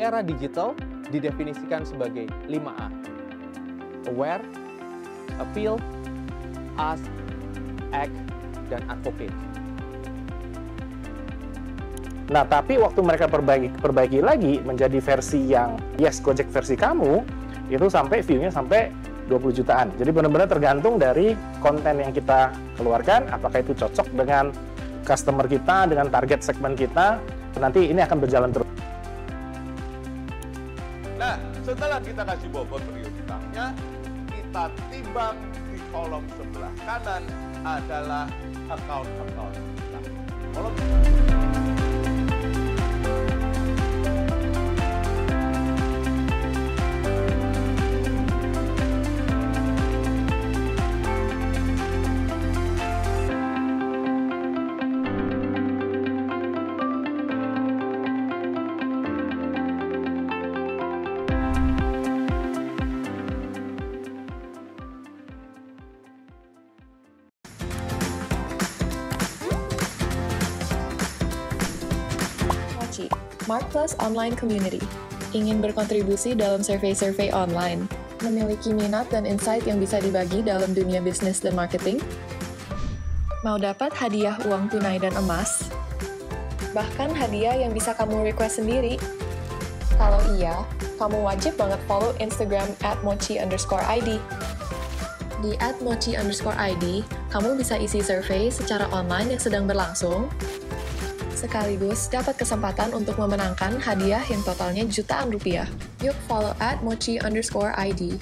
era digital didefinisikan sebagai 5A. Aware, appeal, ask, act, dan advocate. Nah, tapi waktu mereka perbaiki lagi menjadi versi yang Yes Gojek versi kamu, itu sampai view-nya sampai 20 jutaan. Jadi benar-benar tergantung dari konten yang kita keluarkan, apakah itu cocok dengan customer kita, dengan target segmen kita, nanti ini akan berjalan terus. Nah, setelah kita kasih bobot prioritasnya, kita timbang di kolom sebelah kanan adalah account-account kita. Kolom Mark+ Online Community. Ingin berkontribusi dalam survei-survei online? Memiliki minat dan insight yang bisa dibagi dalam dunia bisnis dan marketing? Mau dapat hadiah uang tunai dan emas? Bahkan hadiah yang bisa kamu request sendiri? Kalau iya, kamu wajib banget follow Instagram @mochi_id. Di @mochi_id, kamu bisa isi survei secara online yang sedang berlangsung, sekaligus dapat kesempatan untuk memenangkan hadiah yang totalnya jutaan rupiah. Yuk follow @mochi_id.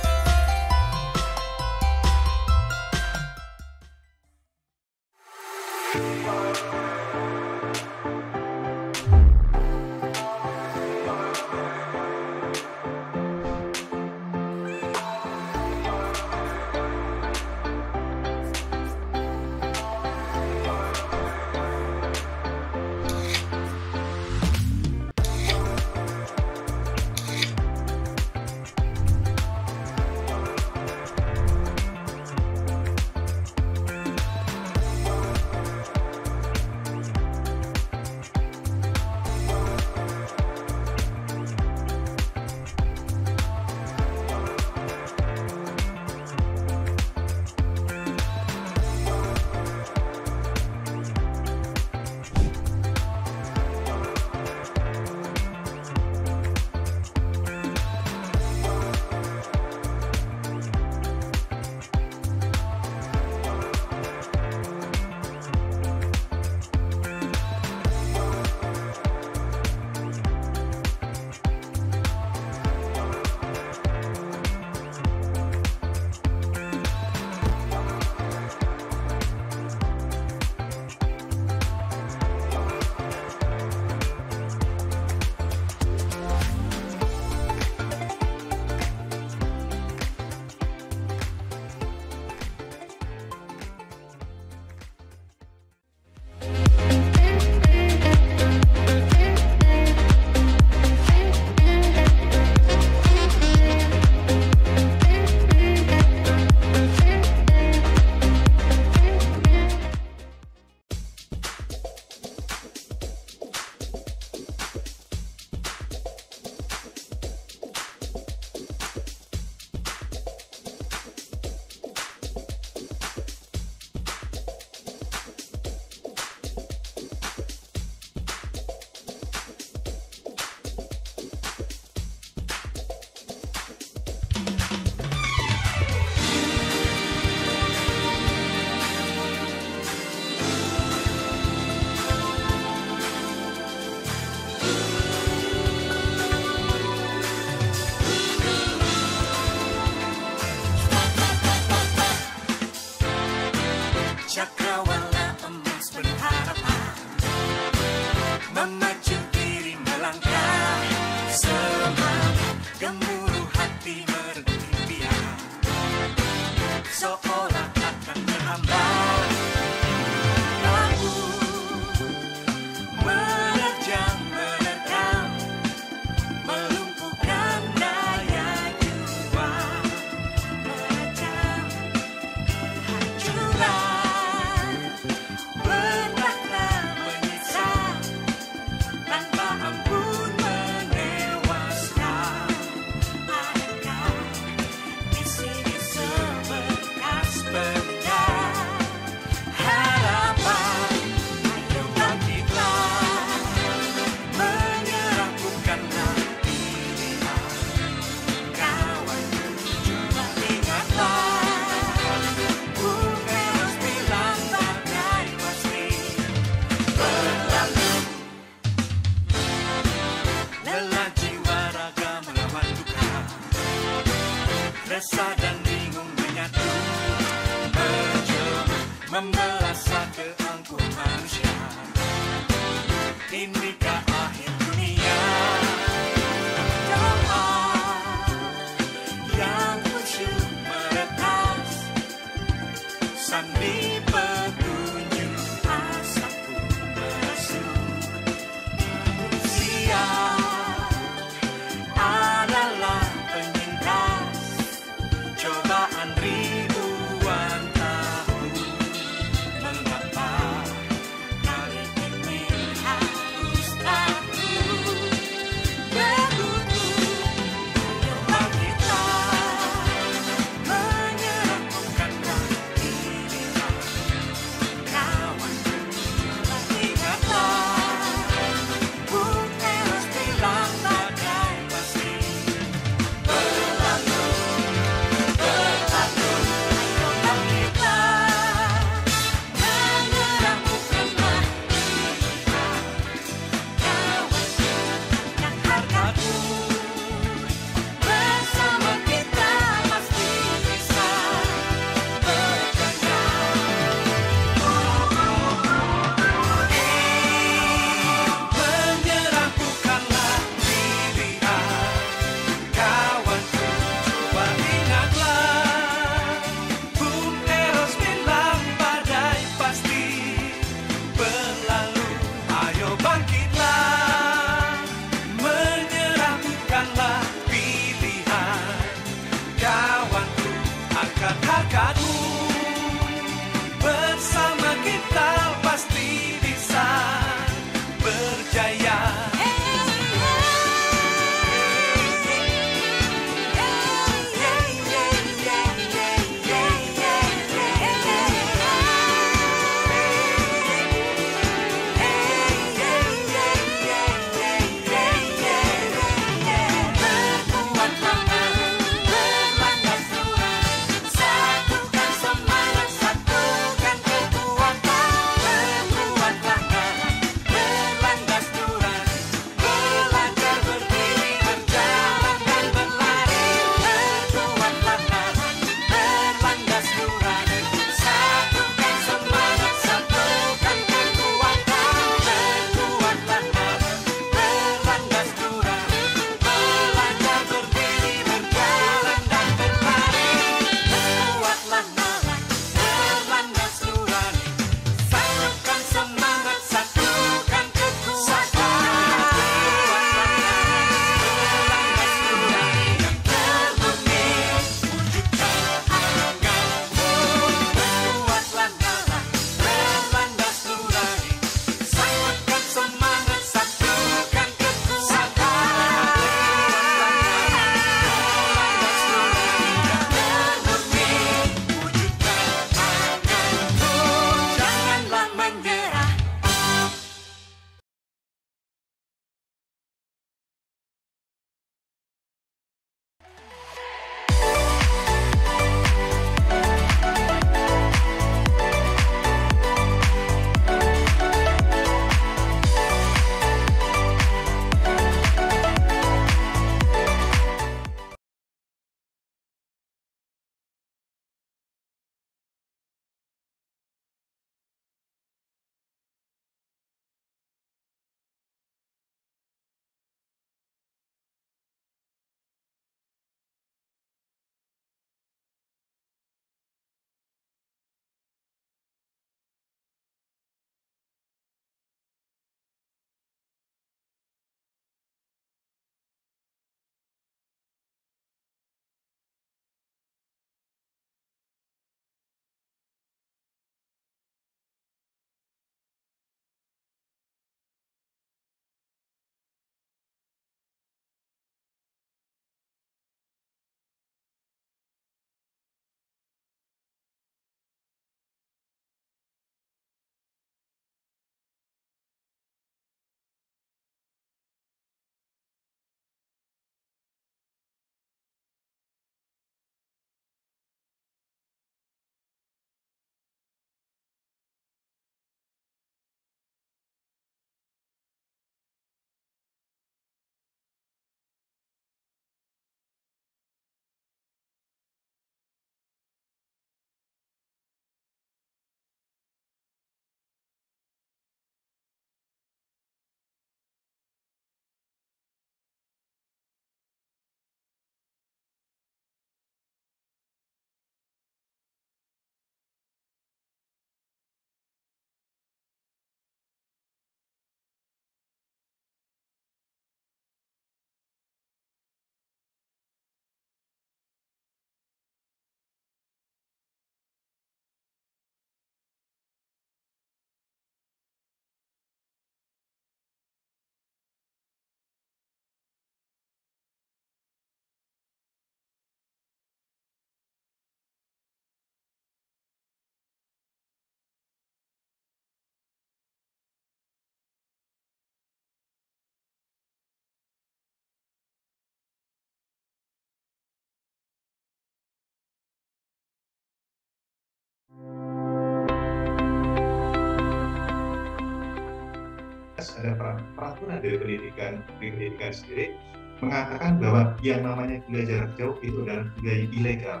ada peraturan dari pendidikan sendiri mengatakan bahwa yang namanya kuliah jarak jauh itu adalah kuliah ilegal.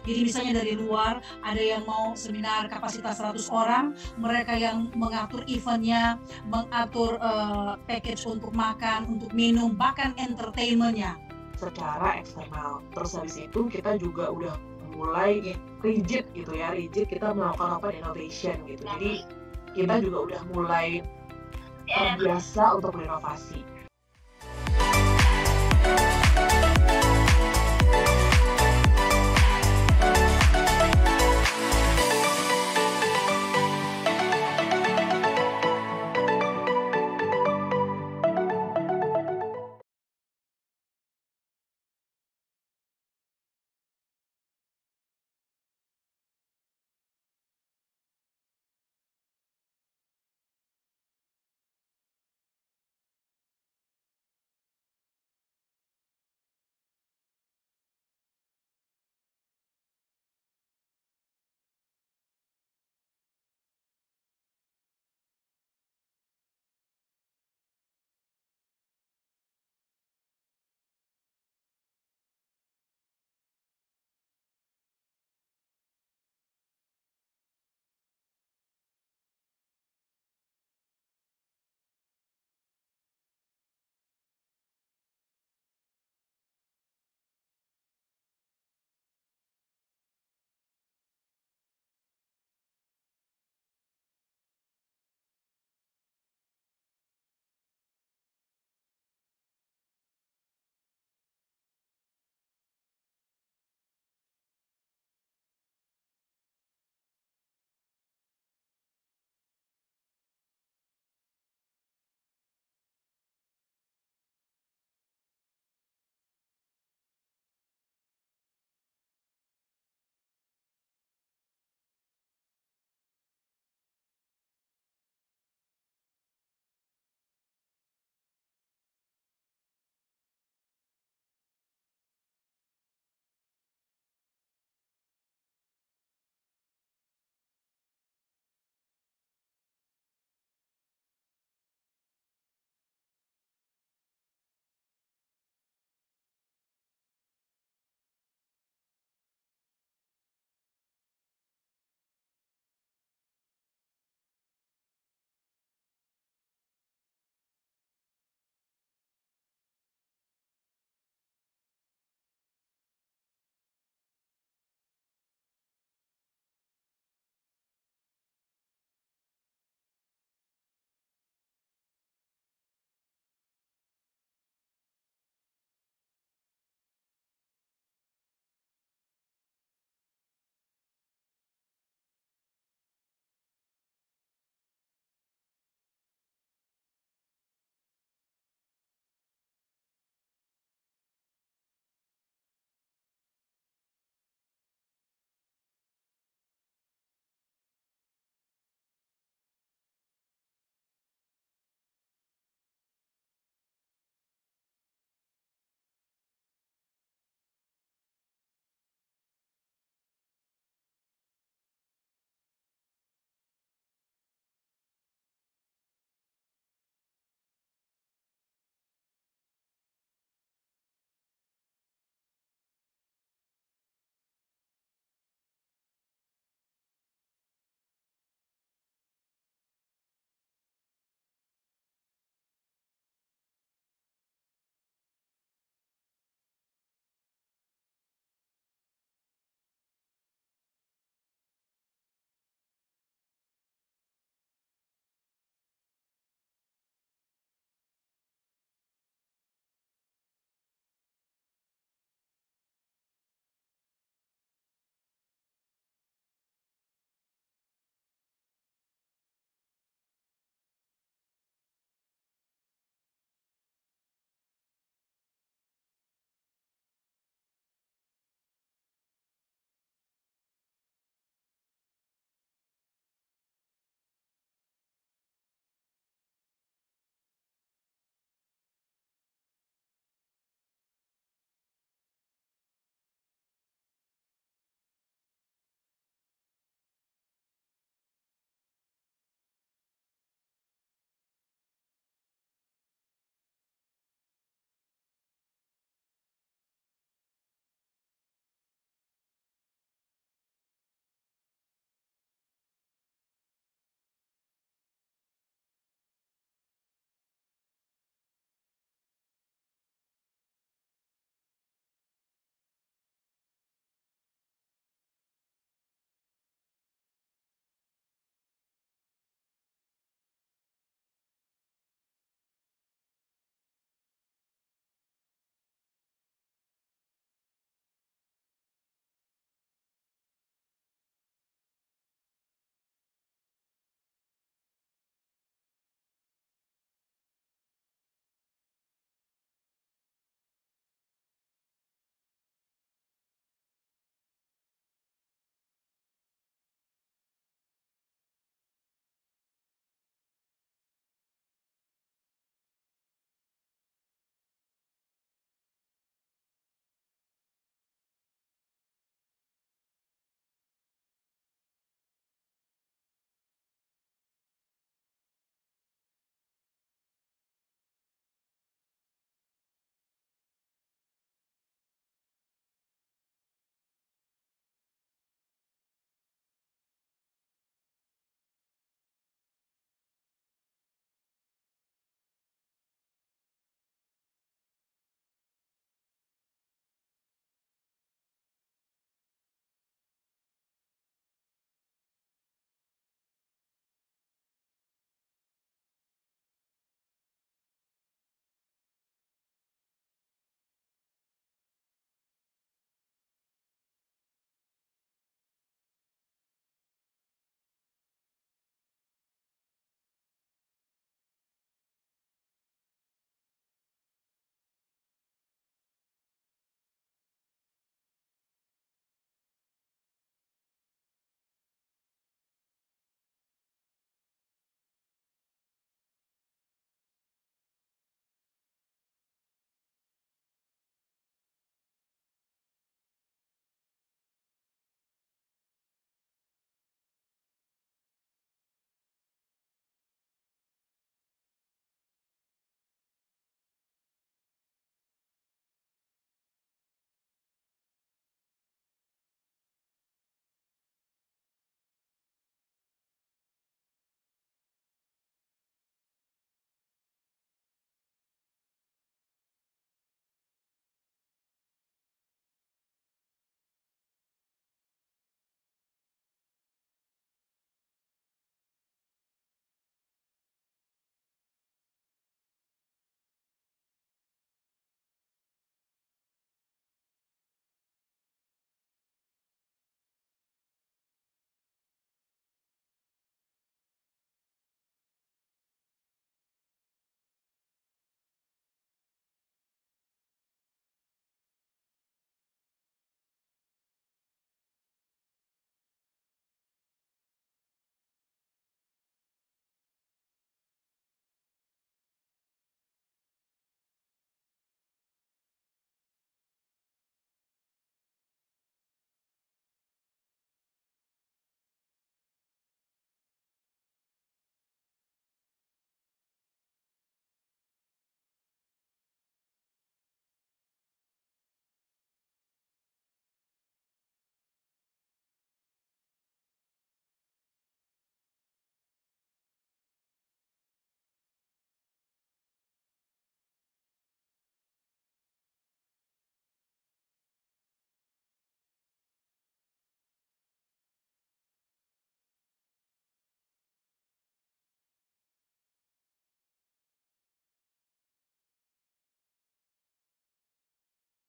Jadi misalnya dari luar ada yang mau seminar kapasitas 100 orang, mereka yang mengatur eventnya, mengatur package untuk makan, untuk minum, bahkan entertainment-nya secara eksternal. Terus habis itu kita juga udah mulai rigid gitu ya, rigid kita melakukan open innovation gitu. Jadi kita juga udah mulai terbiasa untuk berinovasi.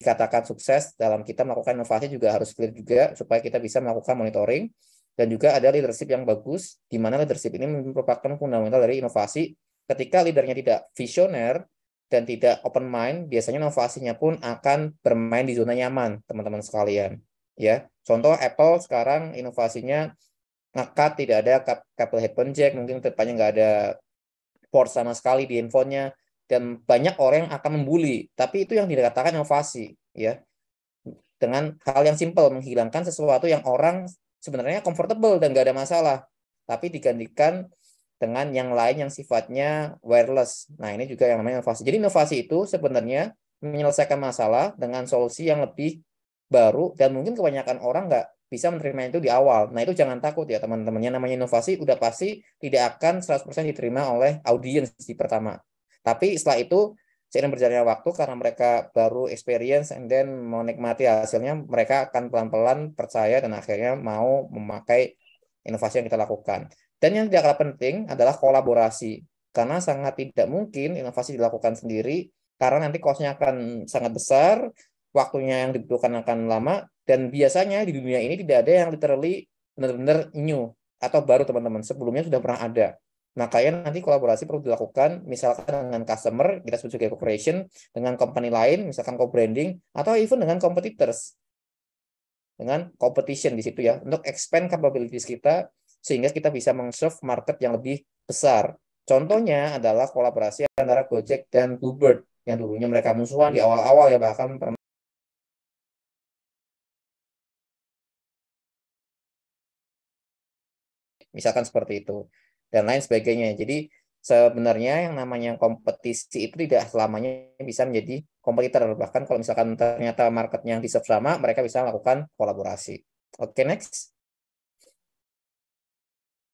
dikatakan sukses dalam kita melakukan inovasi juga harus clear juga supaya kita bisa melakukan monitoring. Dan juga ada leadership yang bagus, di mana leadership ini merupakan fundamental dari inovasi. Ketika leadernya tidak visioner dan tidak open mind, biasanya inovasinya pun akan bermain di zona nyaman, teman-teman sekalian. Ya, contoh Apple sekarang inovasinya ngekat, tidak ada kabel headphone jack, mungkin depannya nggak ada port sama sekali di handphonenya, dan banyak orang yang akan membuli. Tapi itu yang dikatakan inovasi, ya. Dengan hal yang simpel, menghilangkan sesuatu yang orang sebenarnya comfortable dan nggak ada masalah, tapi digantikan dengan yang lain yang sifatnya wireless. Nah, ini juga yang namanya inovasi. Jadi inovasi itu sebenarnya menyelesaikan masalah dengan solusi yang lebih baru, dan mungkin kebanyakan orang nggak bisa menerima itu di awal. Nah, itu jangan takut ya teman-temannya, namanya inovasi udah pasti tidak akan 100% diterima oleh audiens di pertama. Tapi setelah itu, seiring berjalannya waktu, karena mereka baru experience and then menikmati hasilnya, mereka akan pelan-pelan percaya dan akhirnya mau memakai inovasi yang kita lakukan. Dan yang tidak kalah penting adalah kolaborasi. Karena sangat tidak mungkin inovasi dilakukan sendiri, karena nanti cost-nya akan sangat besar, waktunya yang dibutuhkan akan lama, dan biasanya di dunia ini tidak ada yang literally benar-benar new atau baru, teman-teman. Sebelumnya sudah pernah ada. Makanya nanti kolaborasi perlu dilakukan, misalkan dengan customer, kita sebut sebagai co-creation, dengan company lain, misalkan co-branding, atau even dengan competitors, dengan competition di situ ya, untuk expand capabilities kita, sehingga kita bisa meng-serve market yang lebih besar. Contohnya adalah kolaborasi antara Gojek dan Bluebird, yang dulunya mereka musuhan di awal-awal ya, bahkan misalkan seperti itu, dan lain sebagainya. Jadi sebenarnya yang namanya kompetisi itu tidak selamanya bisa menjadi kompetitor. Bahkan kalau misalkan ternyata marketnya yang di-serve sama, mereka bisa melakukan kolaborasi. Oke, next.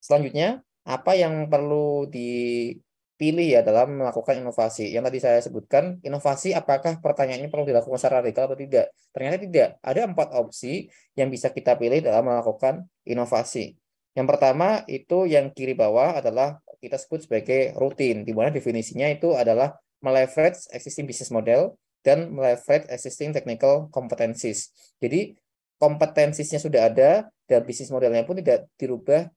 Selanjutnya, apa yang perlu dipilih ya dalam melakukan inovasi? Yang tadi saya sebutkan, inovasi apakah pertanyaannya perlu dilakukan secara radikal atau tidak? Ternyata tidak. Ada 4 opsi yang bisa kita pilih dalam melakukan inovasi. Yang pertama itu yang kiri bawah adalah kita sebut sebagai rutin, di mana definisinya itu adalah meleverage existing business model dan meleverage existing technical competencies. Jadi kompetensinya sudah ada dan bisnis modelnya pun tidak dirubah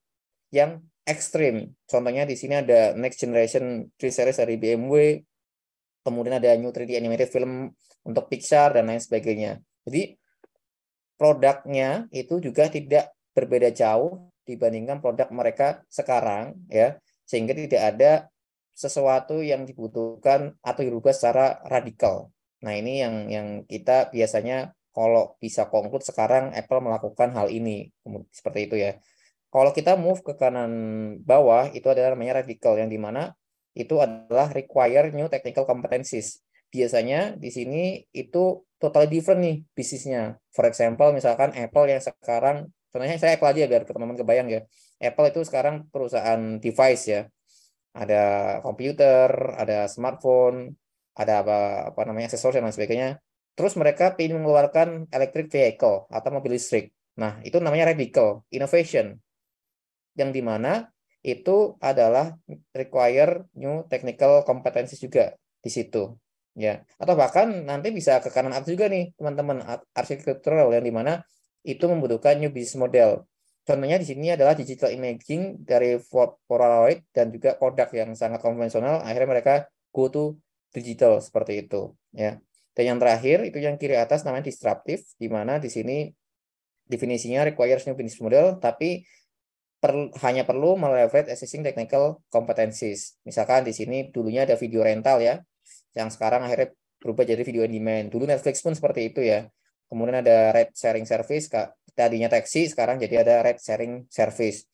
yang ekstrim. Contohnya di sini ada next generation 3 series dari BMW, kemudian ada new 3D animated film untuk Pixar dan lain sebagainya. Jadi produknya itu juga tidak berbeda jauh dibandingkan produk mereka sekarang ya, sehingga tidak ada sesuatu yang dibutuhkan atau dirubah secara radikal. Nah, ini yang kita biasanya kalau bisa conclude sekarang Apple melakukan hal ini seperti itu ya. Kalau kita move ke kanan bawah, itu adalah namanya radical, yang dimana itu adalah require new technical competencies. Biasanya di sini itu totally different nih bisnisnya. For example, misalkan Apple yang sekarang, contohnya saya Apple aja biar teman-teman kebayang ya. Apple itu sekarang perusahaan device ya. Ada komputer, ada smartphone, ada apa namanya aksesoris dan lain sebagainya. Terus mereka ingin mengeluarkan electric vehicle atau mobil listrik. Nah, itu namanya radical innovation, yang dimana itu adalah require new technical competencies juga di situ ya. Atau bahkan nanti bisa ke kanan atas juga nih teman-teman, architectural, yang dimana itu membutuhkan new business model. Contohnya di sini adalah digital imaging dari Polaroid dan juga Kodak yang sangat konvensional, akhirnya mereka go to digital seperti itu ya. Dan yang terakhir itu yang kiri atas namanya disruptive, di mana di sini definisinya requires new business model tapi hanya perlu meleverage existing technical competencies. Misalkan di sini dulunya ada video rental ya, yang sekarang akhirnya berubah jadi video on demand. Dulu Netflix pun seperti itu ya. Kemudian ada ride sharing service, tadinya taksi, sekarang jadi ada ride sharing service.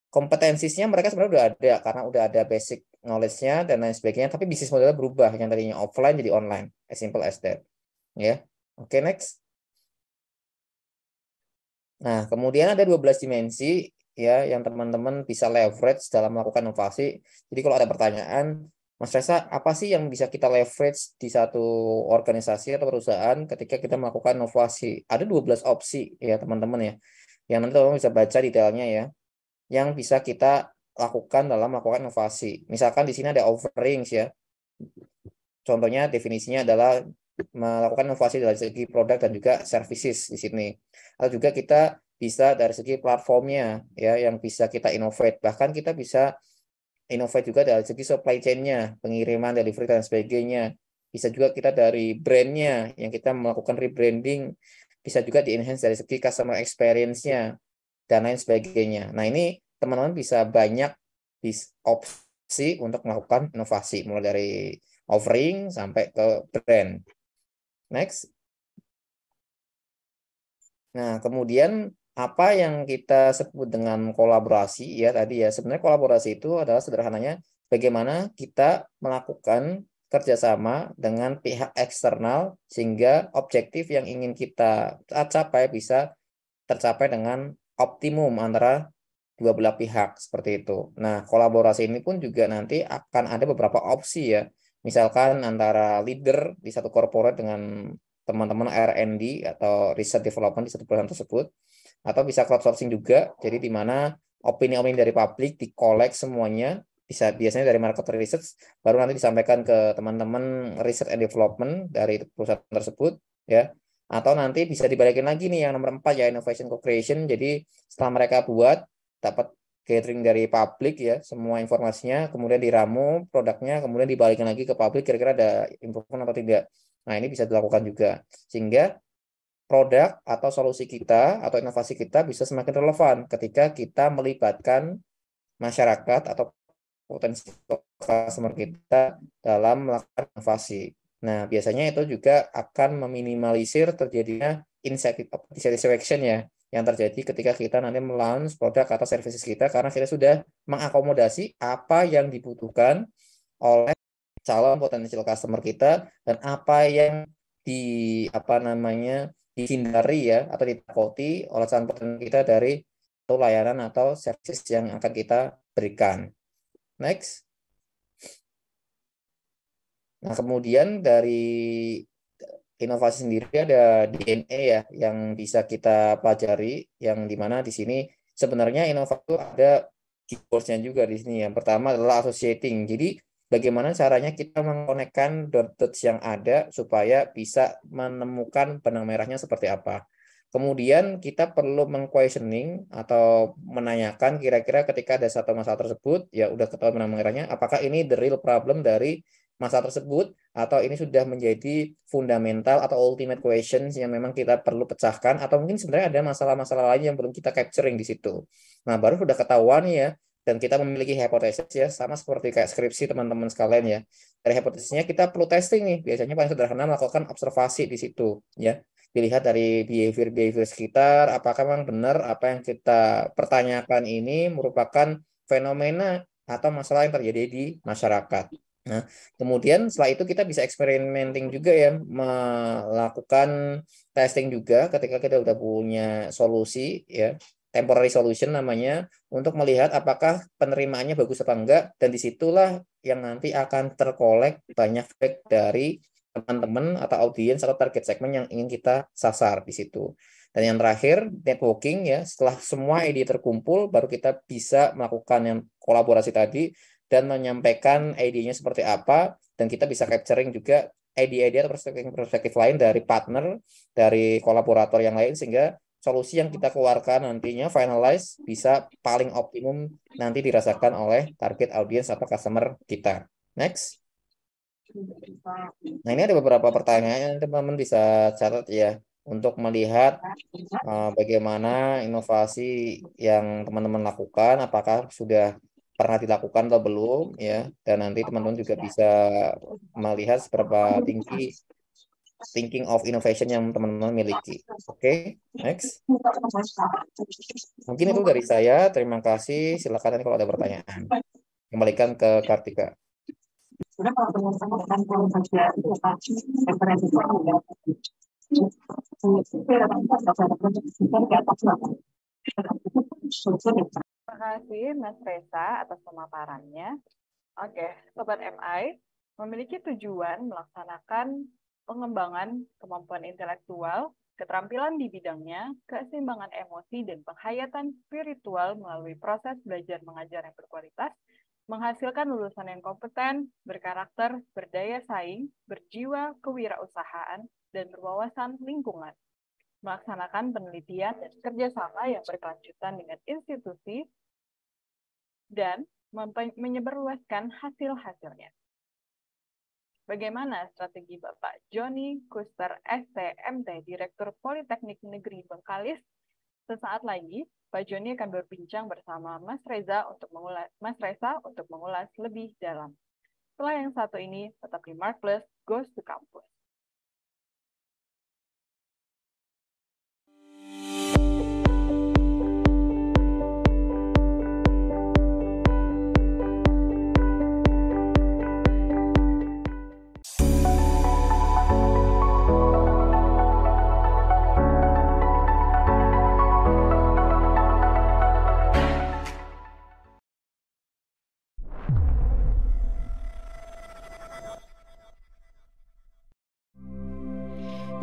Kompetensinya mereka sebenarnya udah ada, karena udah ada basic knowledge-nya dan lain sebagainya, tapi bisnis modelnya berubah, yang tadinya offline jadi online. As simple as that. Ya. Oke, next. Nah, kemudian ada 12 dimensi ya yang teman-teman bisa leverage dalam melakukan inovasi. Jadi kalau ada pertanyaan, Mas Reza, apa sih yang bisa kita leverage di satu organisasi atau perusahaan ketika kita melakukan inovasi? Ada 12 opsi ya teman-teman ya, yang nanti teman-teman bisa baca detailnya ya, yang bisa kita lakukan dalam melakukan inovasi. Misalkan di sini ada offerings ya. Contohnya definisinya adalah melakukan inovasi dari segi produk dan juga services di sini. Atau juga kita bisa dari segi platformnya ya yang bisa kita innovate. Bahkan kita bisa innovate juga dari segi supply chain-nya, pengiriman, delivery dan sebagainya. Bisa juga kita dari brand-nya yang kita melakukan rebranding, bisa juga di-enhance dari segi customer experience-nya dan lain sebagainya. Nah, ini teman-teman bisa banyak opsi untuk melakukan inovasi mulai dari offering sampai ke brand. Next. Nah, kemudian apa yang kita sebut dengan kolaborasi ya tadi ya, sebenarnya kolaborasi itu adalah sederhananya bagaimana kita melakukan kerjasama dengan pihak eksternal sehingga objektif yang ingin kita capai bisa tercapai dengan optimum antara dua belah pihak seperti itu. Nah, kolaborasi ini pun juga nanti akan ada beberapa opsi ya. Misalkan antara leader di satu corporate dengan teman-teman R&D atau research development di satu perusahaan tersebut, atau bisa crowdsourcing juga, jadi di mana opini-opini dari publik dikolek semuanya, bisa biasanya dari market research, baru nanti disampaikan ke teman-teman research and development dari perusahaan tersebut, ya. Atau nanti bisa dibalikin lagi nih yang nomor 4 ya, innovation co-creation, jadi setelah mereka buat, dapat gathering dari publik ya, semua informasinya, kemudian diramu produknya, kemudian dibalikin lagi ke publik, kira-kira ada improvement atau tidak. Nah, ini bisa dilakukan juga. Sehingga produk atau solusi kita atau inovasi kita bisa semakin relevan ketika kita melibatkan masyarakat atau potensi customer kita dalam melakukan inovasi. Nah, biasanya itu juga akan meminimalisir terjadinya dissatisfaction ya, yang terjadi ketika kita nanti melaunch produk atau services kita karena kita sudah mengakomodasi apa yang dibutuhkan oleh calon potensial customer kita dan apa yang dihindari ya atau ditakuti oleh calon potensial kita dari layanan atau services yang akan kita berikan. Next. Nah, kemudian dari inovasi sendiri ada DNA ya yang bisa kita pelajari, yang dimana di sini sebenarnya inovasi itu ada keywords-nya juga di sini. Yang pertama adalah associating. Jadi bagaimana caranya kita mengkonekkan dots yang ada supaya bisa menemukan benang merahnya seperti apa. Kemudian kita perlu meng-questioning atau menanyakan kira-kira ketika ada satu masalah tersebut, ya udah ketahuan benang merahnya, apakah ini the real problem dari masalah tersebut, atau ini sudah menjadi fundamental atau ultimate questions yang memang kita perlu pecahkan, atau mungkin sebenarnya ada masalah-masalah lain yang belum kita capturing di situ. Nah, baru sudah ketahuan ya, dan kita memiliki hipotesis ya, sama seperti kayak skripsi teman-teman sekalian ya. Dari hipotesisnya kita perlu testing nih, biasanya paling sederhana melakukan observasi di situ ya. Dilihat dari behavior sekitar, apakah memang benar apa yang kita pertanyakan ini merupakan fenomena atau masalah yang terjadi di masyarakat. Nah, kemudian setelah itu kita bisa experimenting juga ya, melakukan testing juga ketika kita udah punya solusi ya, temporary solution namanya, untuk melihat apakah penerimaannya bagus apa enggak, dan disitulah yang nanti akan terkolek banyak feedback dari teman-teman atau audiens atau target segmen yang ingin kita sasar di situ. Dan yang terakhir, networking ya, setelah semua ide terkumpul, baru kita bisa melakukan yang kolaborasi tadi, dan menyampaikan ide-nya seperti apa, dan kita bisa capturing juga ide-ide atau perspektif lain dari partner, dari kolaborator yang lain, sehingga solusi yang kita keluarkan nantinya finalize bisa paling optimum nanti dirasakan oleh target audiens atau customer kita. Next. Nah, ini ada beberapa pertanyaan yang teman-teman bisa catat ya, untuk melihat bagaimana inovasi yang teman-teman lakukan, apakah sudah pernah dilakukan atau belum ya, dan nanti teman-teman juga bisa melihat seberapa tinggi thinking of innovation yang teman-teman miliki. Oke, next. Mungkin itu dari saya. Terima kasih. Silakan nanti kalau ada pertanyaan. Kembalikan ke Kartika. Terima kasih Mas Reza atas pemaparannya. Oke, Sobat MI, memiliki tujuan melaksanakan pengembangan kemampuan intelektual, keterampilan di bidangnya, keseimbangan emosi, dan penghayatan spiritual melalui proses belajar mengajar yang berkualitas menghasilkan lulusan yang kompeten, berkarakter, berdaya saing, berjiwa kewirausahaan, dan berwawasan lingkungan, melaksanakan penelitian dan kerjasama yang berkelanjutan dengan institusi, dan menyebarluaskan hasil-hasilnya. Bagaimana strategi Bapak Joni Kuster, STMT, Direktur Politeknik Negeri Bengkalis? Sesaat lagi, Pak Joni akan berbincang bersama Mas Reza untuk mengulas lebih dalam. Setelah yang satu ini, tetap di Mark Plus Goes to Campus.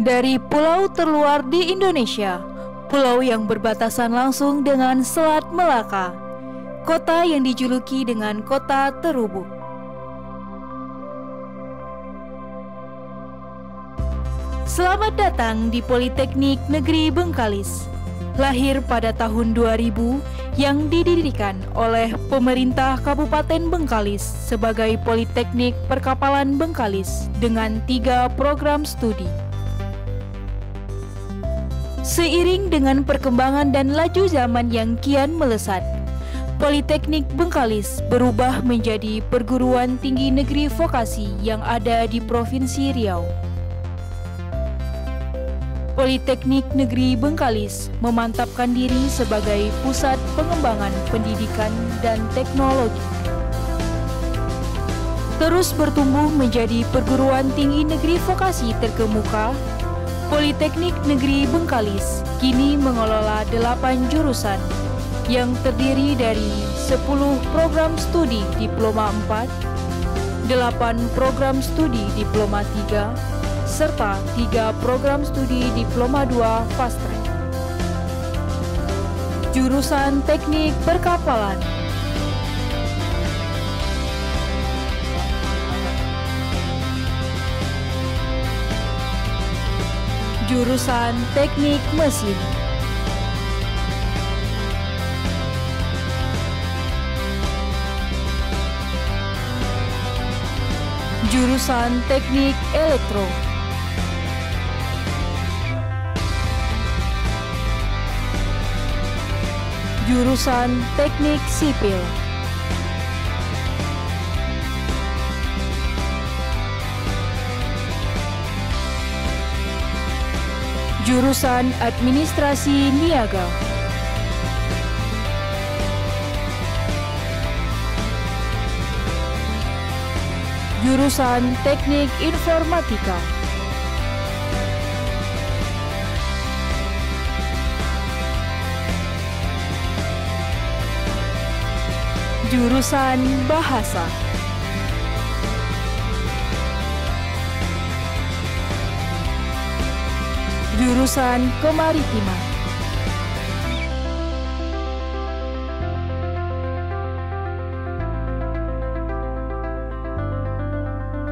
Dari pulau terluar di Indonesia, pulau yang berbatasan langsung dengan Selat Melaka, kota yang dijuluki dengan kota terubuk. Selamat datang di Politeknik Negeri Bengkalis, lahir pada tahun 2000 yang didirikan oleh pemerintah Kabupaten Bengkalis sebagai Politeknik Perkapalan Bengkalis dengan 3 program studi. Seiring dengan perkembangan dan laju zaman yang kian melesat, Politeknik Bengkalis berubah menjadi perguruan tinggi negeri vokasi yang ada di Provinsi Riau. Politeknik Negeri Bengkalis memantapkan diri sebagai pusat pengembangan pendidikan dan teknologi. Terus bertumbuh menjadi perguruan tinggi negeri vokasi terkemuka, Politeknik Negeri Bengkalis kini mengelola 8 jurusan yang terdiri dari 10 program studi Diploma 4, 8 program studi Diploma 3, serta 3 program studi Diploma 2 Fast Track. Jurusan Teknik Perkapalan, jurusan Teknik Mesin, jurusan Teknik Elektro, jurusan Teknik Sipil, jurusan Administrasi Niaga, jurusan Teknik Informatika, jurusan Bahasa, jurusan Kemaritiman,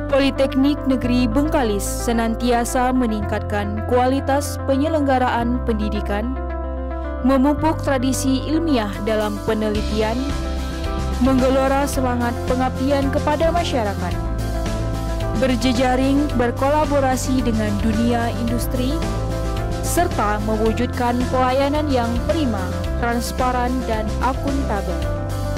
Politeknik Negeri Bengkalis senantiasa meningkatkan kualitas penyelenggaraan pendidikan, memupuk tradisi ilmiah dalam penelitian, menggelora semangat pengabdian kepada masyarakat, berjejaring berkolaborasi dengan dunia industri, serta mewujudkan pelayanan yang prima, transparan, dan akuntabel.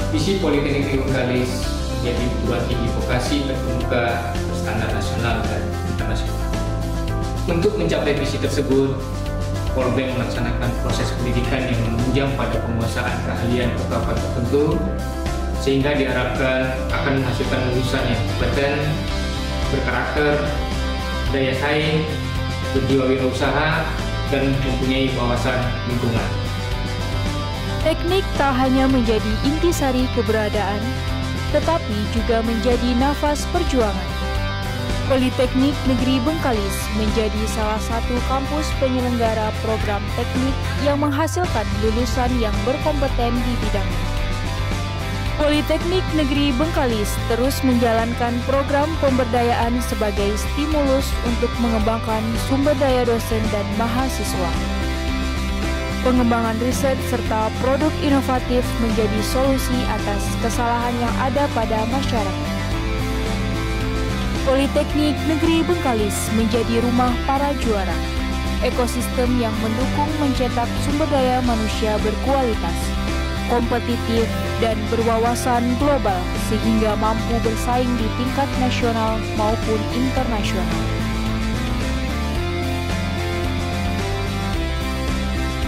Visi Politeknik Negeri Bengkalis menjadi perguruan tinggi vokasi terkemuka berstandar nasional dan internasional. Untuk mencapai visi tersebut, Polbank melaksanakan proses pendidikan yang menunjang pada penguasaan keahlian kepakaran tertentu, sehingga diharapkan akan menghasilkan lulusan yang kompeten, berkarakter, daya saing, berjiwa wirausaha, dan mempunyai wawasan lingkungan. Teknik tak hanya menjadi intisari keberadaan, tetapi juga menjadi nafas perjuangan. Politeknik Negeri Bengkalis menjadi salah satu kampus penyelenggara program teknik yang menghasilkan lulusan yang berkompeten di bidangnya. Politeknik Negeri Bengkalis terus menjalankan program pemberdayaan sebagai stimulus untuk mengembangkan sumber daya dosen dan mahasiswa. Pengembangan riset serta produk inovatif menjadi solusi atas kesalahan yang ada pada masyarakat. Politeknik Negeri Bengkalis menjadi rumah para juara, ekosistem yang mendukung mencetak sumber daya manusia berkualitas, kompetitif, dan berwawasan global sehingga mampu bersaing di tingkat nasional maupun internasional.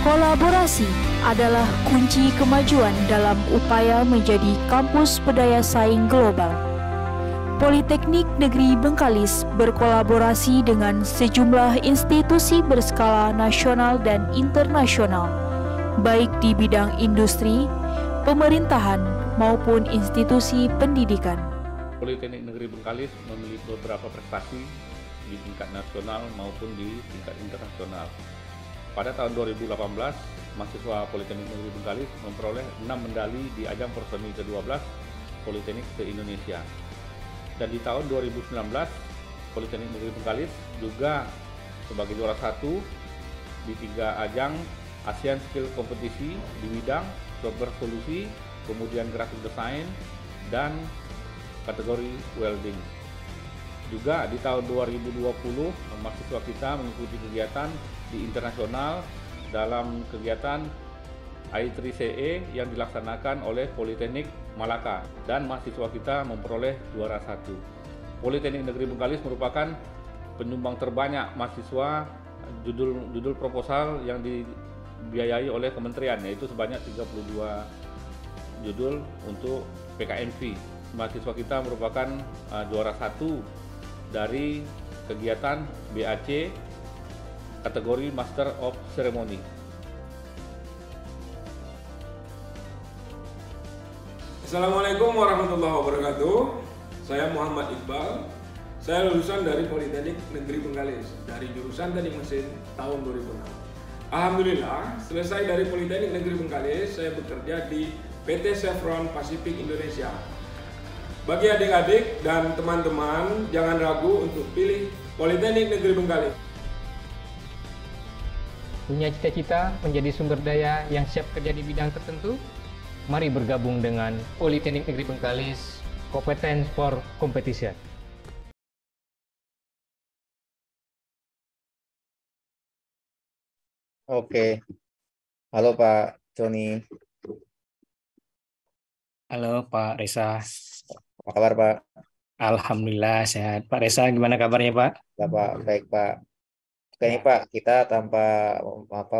Kolaborasi adalah kunci kemajuan dalam upaya menjadi kampus berdaya saing global. Politeknik Negeri Bengkalis berkolaborasi dengan sejumlah institusi berskala nasional dan internasional, baik di bidang industri, pemerintahan, maupun institusi pendidikan. Politeknik Negeri Bengkalis memiliki beberapa prestasi di tingkat nasional maupun di tingkat internasional. Pada tahun 2018, mahasiswa Politeknik Negeri Bengkalis memperoleh 6 medali di ajang Perseni ke-12 Politeknik se-Indonesia. Dan di tahun 2019, Politeknik Negeri Bengkalis juga sebagai juara 1 di 3 ajang ASEAN Skill Kompetisi di bidang software solusi, kemudian graphic design, dan kategori welding. Juga di tahun 2020, mahasiswa kita mengikuti kegiatan di internasional dalam kegiatan I3CE yang dilaksanakan oleh Politeknik Malaka, dan mahasiswa kita memperoleh juara 1. Politeknik Negeri Bengkalis merupakan penyumbang terbanyak mahasiswa judul proposal yang dibiayai oleh kementerian, yaitu sebanyak 32 judul untuk PKMV. Mahasiswa kita merupakan juara 1 dari kegiatan BAC kategori Master of Ceremony. Assalamualaikum warahmatullahi wabarakatuh. Saya Muhammad Iqbal. Saya lulusan dari Politeknik Negeri Bengkalis dari jurusan Teknik Mesin tahun 2006. Alhamdulillah, selesai dari Politeknik Negeri Bengkalis, saya bekerja di PT Chevron Pacific Indonesia. Bagi adik-adik dan teman-teman, jangan ragu untuk pilih Politeknik Negeri Bengkalis. Punya cita-cita menjadi sumber daya yang siap kerja di bidang tertentu? Mari bergabung dengan Politeknik Negeri Bengkalis, Competence for Competition. Oke. Halo Pak Joni. Halo Pak Reza. Apa kabar Pak? Alhamdulillah sehat. Pak Reza gimana kabarnya Pak? Ya Pak, baik Pak. Oke nih Pak, kita tanpa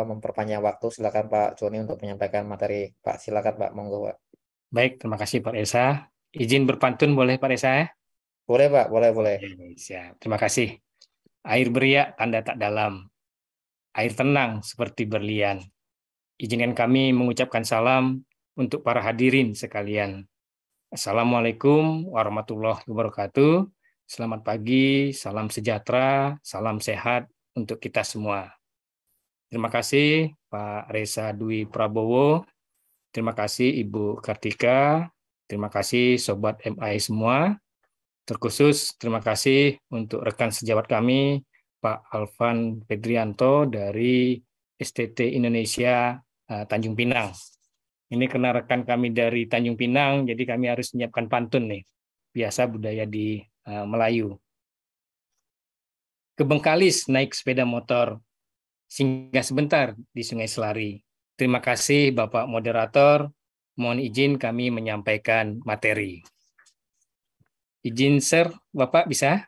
memperpanjang waktu, silakan Pak Joni untuk menyampaikan materi. Pak, silakan Pak, monggo Pak. Baik, terima kasih Pak Reza. Izin berpantun boleh Pak Reza ya? Boleh Pak, boleh. Siap. Terima kasih. Air beriak tanda tak dalam. Air tenang seperti berlian. Izinkan kami mengucapkan salam untuk para hadirin sekalian. Assalamualaikum warahmatullahi wabarakatuh. Selamat pagi, salam sejahtera, salam sehat untuk kita semua. Terima kasih Pak Reza Dwi Prabowo. Terima kasih Ibu Kartika. Terima kasih Sobat MI semua. Terkhusus terima kasih untuk rekan sejawat kami, Pak Alvan Pedrianto dari STT Indonesia Tanjung Pinang. Ini karena rekan kami dari Tanjung Pinang, jadi kami harus menyiapkan pantun nih. Biasa budaya di Melayu. Ke Bengkalis naik sepeda motor, singgah sebentar di Sungai Selari. Terima kasih Bapak Moderator, mohon izin kami menyampaikan materi. Izin share, Bapak bisa?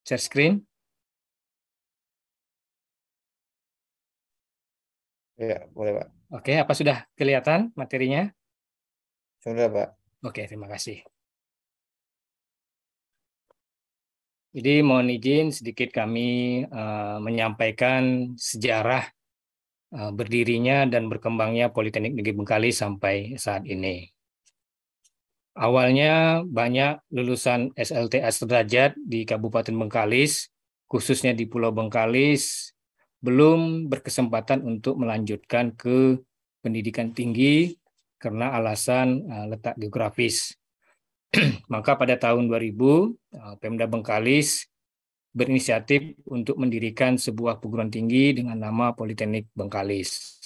Share screen? Ya, boleh Pak. Oke, apa sudah kelihatan materinya? Sudah Pak. Oke, terima kasih. Jadi mohon izin sedikit kami menyampaikan sejarah berdirinya dan berkembangnya Politeknik Negeri Bengkalis sampai saat ini. Awalnya banyak lulusan SLTA sederajat di Kabupaten Bengkalis, khususnya di Pulau Bengkalis, belum berkesempatan untuk melanjutkan ke pendidikan tinggi karena alasan letak geografis. Maka pada tahun 2000, Pemda Bengkalis berinisiatif untuk mendirikan sebuah perguruan tinggi dengan nama Politeknik Bengkalis.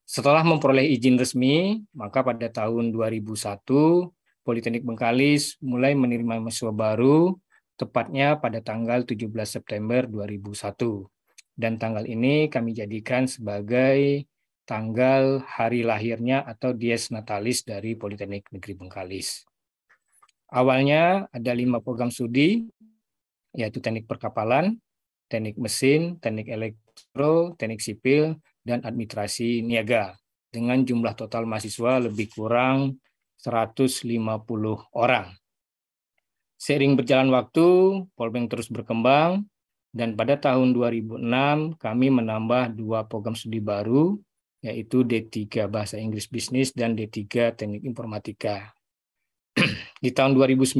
Setelah memperoleh izin resmi, maka pada tahun 2001, Politeknik Bengkalis mulai menerima mahasiswa baru, tepatnya pada tanggal 17 September 2001. Dan tanggal ini kami jadikan sebagai tanggal hari lahirnya atau dies natalis dari Politeknik Negeri Bengkalis. Awalnya ada 5 program studi, yaitu teknik perkapalan, teknik mesin, teknik elektro, teknik sipil, dan administrasi niaga, dengan jumlah total mahasiswa lebih kurang 150 orang. Seiring berjalan waktu, Polbank terus berkembang, dan pada tahun 2006 kami menambah 2 program studi baru, yaitu D3 Bahasa Inggris Bisnis dan D3 Teknik Informatika. Di tahun 2009,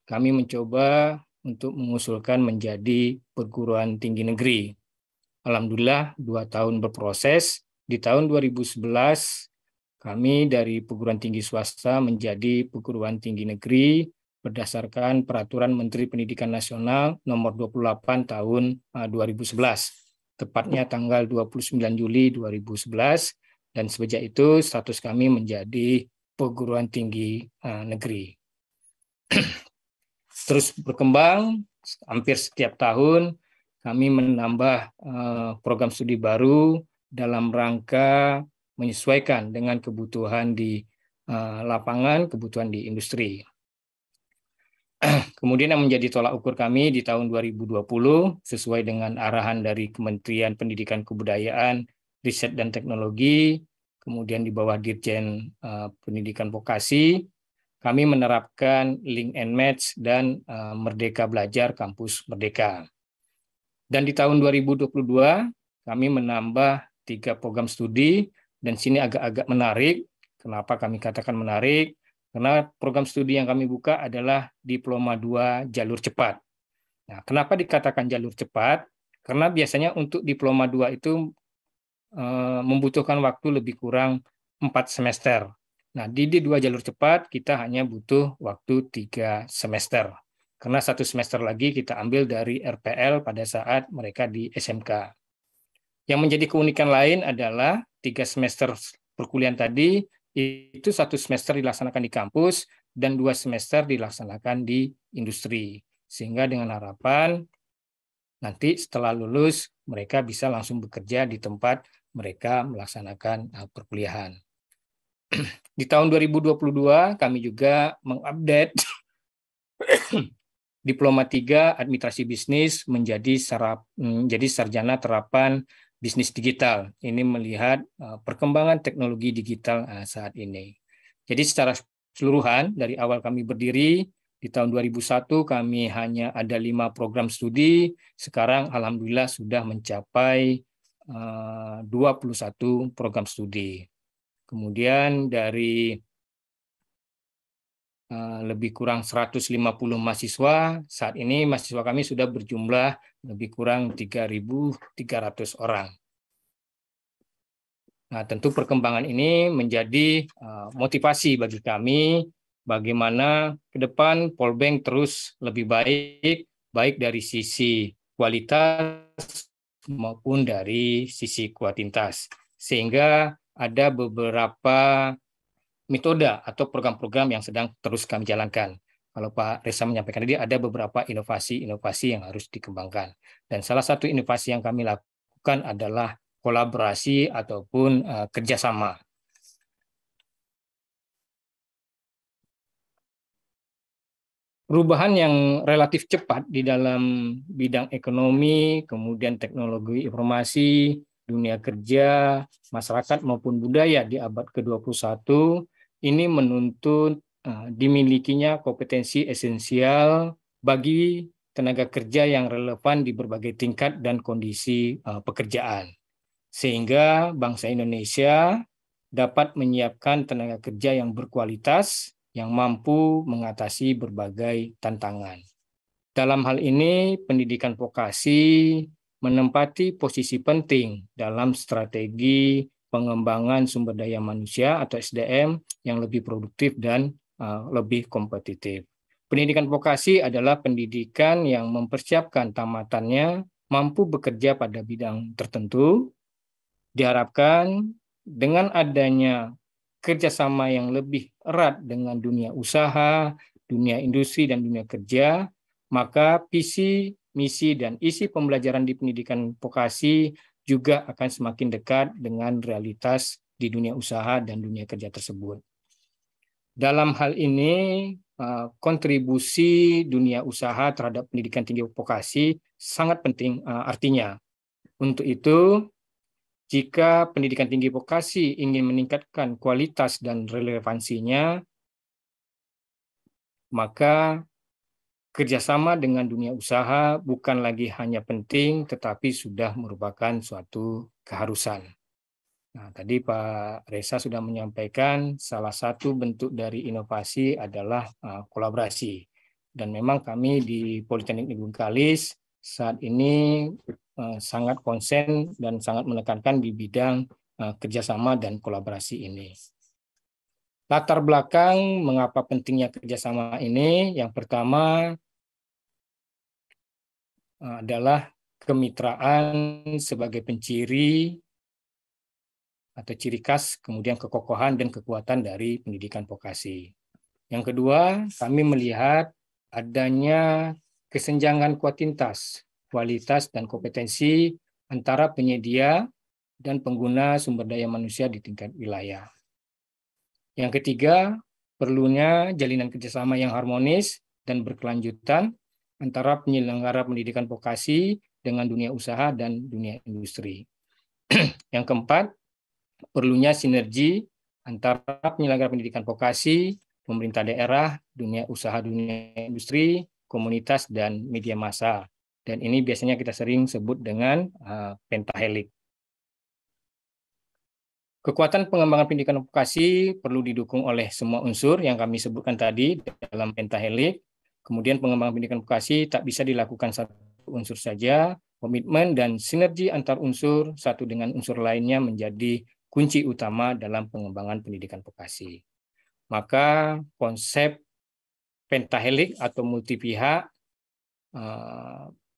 kami mencoba untuk mengusulkan menjadi perguruan tinggi negeri. Alhamdulillah 2 tahun berproses. Di tahun 2011 kami dari perguruan tinggi swasta menjadi perguruan tinggi negeri berdasarkan Peraturan Menteri Pendidikan Nasional Nomor 28 Tahun 2011, tepatnya tanggal 29 Juli 2011, dan sejak itu status kami menjadi perguruan tinggi negeri. Terus berkembang, hampir setiap tahun kami menambah program studi baru dalam rangka menyesuaikan dengan kebutuhan di lapangan, kebutuhan di industri. Kemudian yang menjadi tolak ukur kami di tahun 2020 sesuai dengan arahan dari Kementerian Pendidikan Kebudayaan, Riset dan Teknologi, kemudian di bawah Dirjen Pendidikan Vokasi, kami menerapkan link and match dan Merdeka Belajar Kampus Merdeka. Dan di tahun 2022 kami menambah 3 program studi, dan sini agak-agak menarik. Kenapa kami katakan menarik? Karena program studi yang kami buka adalah Diploma 2 jalur cepat. Nah, kenapa dikatakan jalur cepat? Karena biasanya untuk Diploma 2 itu membutuhkan waktu lebih kurang 4 semester. Nah, di D2 jalur cepat kita hanya butuh waktu 3 semester. Karena 1 semester lagi kita ambil dari RPL pada saat mereka di SMK. Yang menjadi keunikan lain adalah 3 semester perkuliahan tadi itu 1 semester dilaksanakan di kampus dan 2 semester dilaksanakan di industri. Sehingga dengan harapan nanti setelah lulus mereka bisa langsung bekerja di tempat mereka melaksanakan perkuliahan. Di tahun 2022 kami juga mengupdate Diploma 3 Administrasi Bisnis menjadi sarjana terapan bisnis digital. Ini melihat perkembangan teknologi digital saat ini. Jadi secara keseluruhan dari awal kami berdiri di tahun 2001 kami hanya ada 5 program studi, sekarang alhamdulillah sudah mencapai 21 program studi. Kemudian dari lebih kurang 150 mahasiswa, saat ini mahasiswa kami sudah berjumlah lebih kurang 3.300 orang. Nah, tentu perkembangan ini menjadi motivasi bagi kami bagaimana ke depan Polbank terus lebih baik, baik dari sisi kualitas maupun dari sisi kuantitas. Sehingga ada beberapa metode atau program-program yang sedang terus kami jalankan. Kalau Pak Reza menyampaikan tadi, ada beberapa inovasi-inovasi yang harus dikembangkan. Dan salah satu inovasi yang kami lakukan adalah kolaborasi ataupun kerjasama. Perubahan yang relatif cepat di dalam bidang ekonomi, kemudian teknologi informasi, dunia kerja, masyarakat maupun budaya di abad ke-21 ini menuntut dimilikinya kompetensi esensial bagi tenaga kerja yang relevan di berbagai tingkat dan kondisi pekerjaan. Sehingga bangsa Indonesia dapat menyiapkan tenaga kerja yang berkualitas, yang mampu mengatasi berbagai tantangan. Dalam hal ini, pendidikan vokasi menempati posisi penting dalam strategi pengembangan sumber daya manusia atau SDM yang lebih produktif dan lebih kompetitif. Pendidikan vokasi adalah pendidikan yang mempersiapkan tamatannya mampu bekerja pada bidang tertentu. Diharapkan dengan adanya kerjasama yang lebih erat dengan dunia usaha, dunia industri, dan dunia kerja, maka visi, misi, dan isi pembelajaran di pendidikan vokasi juga akan semakin dekat dengan realitas di dunia usaha dan dunia kerja tersebut. Dalam hal ini, kontribusi dunia usaha terhadap pendidikan tinggi vokasi sangat penting artinya. Untuk itu, jika pendidikan tinggi vokasi ingin meningkatkan kualitas dan relevansinya, maka kerjasama dengan dunia usaha bukan lagi hanya penting, tetapi sudah merupakan suatu keharusan. Nah, tadi Pak Reza sudah menyampaikan salah satu bentuk dari inovasi adalah kolaborasi. Dan memang kami di Politeknik Negeri Bengkalis saat ini sangat konsen dan sangat menekankan di bidang kerjasama dan kolaborasi ini. Latar belakang mengapa pentingnya kerjasama ini, yang pertama adalah kemitraan sebagai penciri atau ciri khas, kemudian kekokohan dan kekuatan dari pendidikan vokasi. Yang kedua, kami melihat adanya kesenjangan kualitas dan kompetensi antara penyedia dan pengguna sumber daya manusia di tingkat wilayah. Yang ketiga, perlunya jalinan kerjasama yang harmonis dan berkelanjutan antara penyelenggara pendidikan vokasi dengan dunia usaha dan dunia industri. Yang keempat, perlunya sinergi antara penyelenggara pendidikan vokasi, pemerintah daerah, dunia usaha, dunia industri, komunitas, dan media massa. Dan ini biasanya kita sering sebut dengan pentahelix. Kekuatan pengembangan pendidikan vokasi perlu didukung oleh semua unsur yang kami sebutkan tadi dalam pentahelix. Kemudian pengembangan pendidikan vokasi tak bisa dilakukan satu unsur saja. Komitmen dan sinergi antar unsur satu dengan unsur lainnya menjadi kunci utama dalam pengembangan pendidikan vokasi. Maka konsep pentahelix atau multi pihak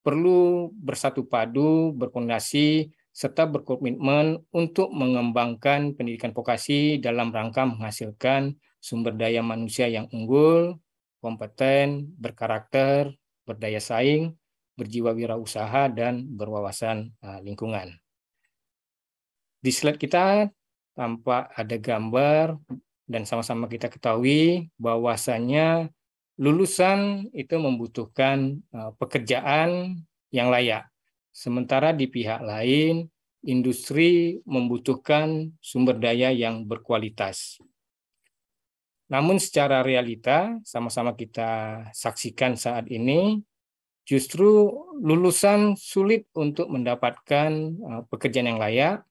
perlu bersatu padu, berkoordinasi, serta berkomitmen untuk mengembangkan pendidikan vokasi dalam rangka menghasilkan sumber daya manusia yang unggul, kompeten, berkarakter, berdaya saing, berjiwa wirausaha, dan berwawasan lingkungan. Di slide kita tampak ada gambar dan sama-sama kita ketahui bahwasannya lulusan itu membutuhkan pekerjaan yang layak. Sementara di pihak lain, industri membutuhkan sumber daya yang berkualitas. Namun secara realita, sama-sama kita saksikan saat ini, justru lulusan sulit untuk mendapatkan pekerjaan yang layak,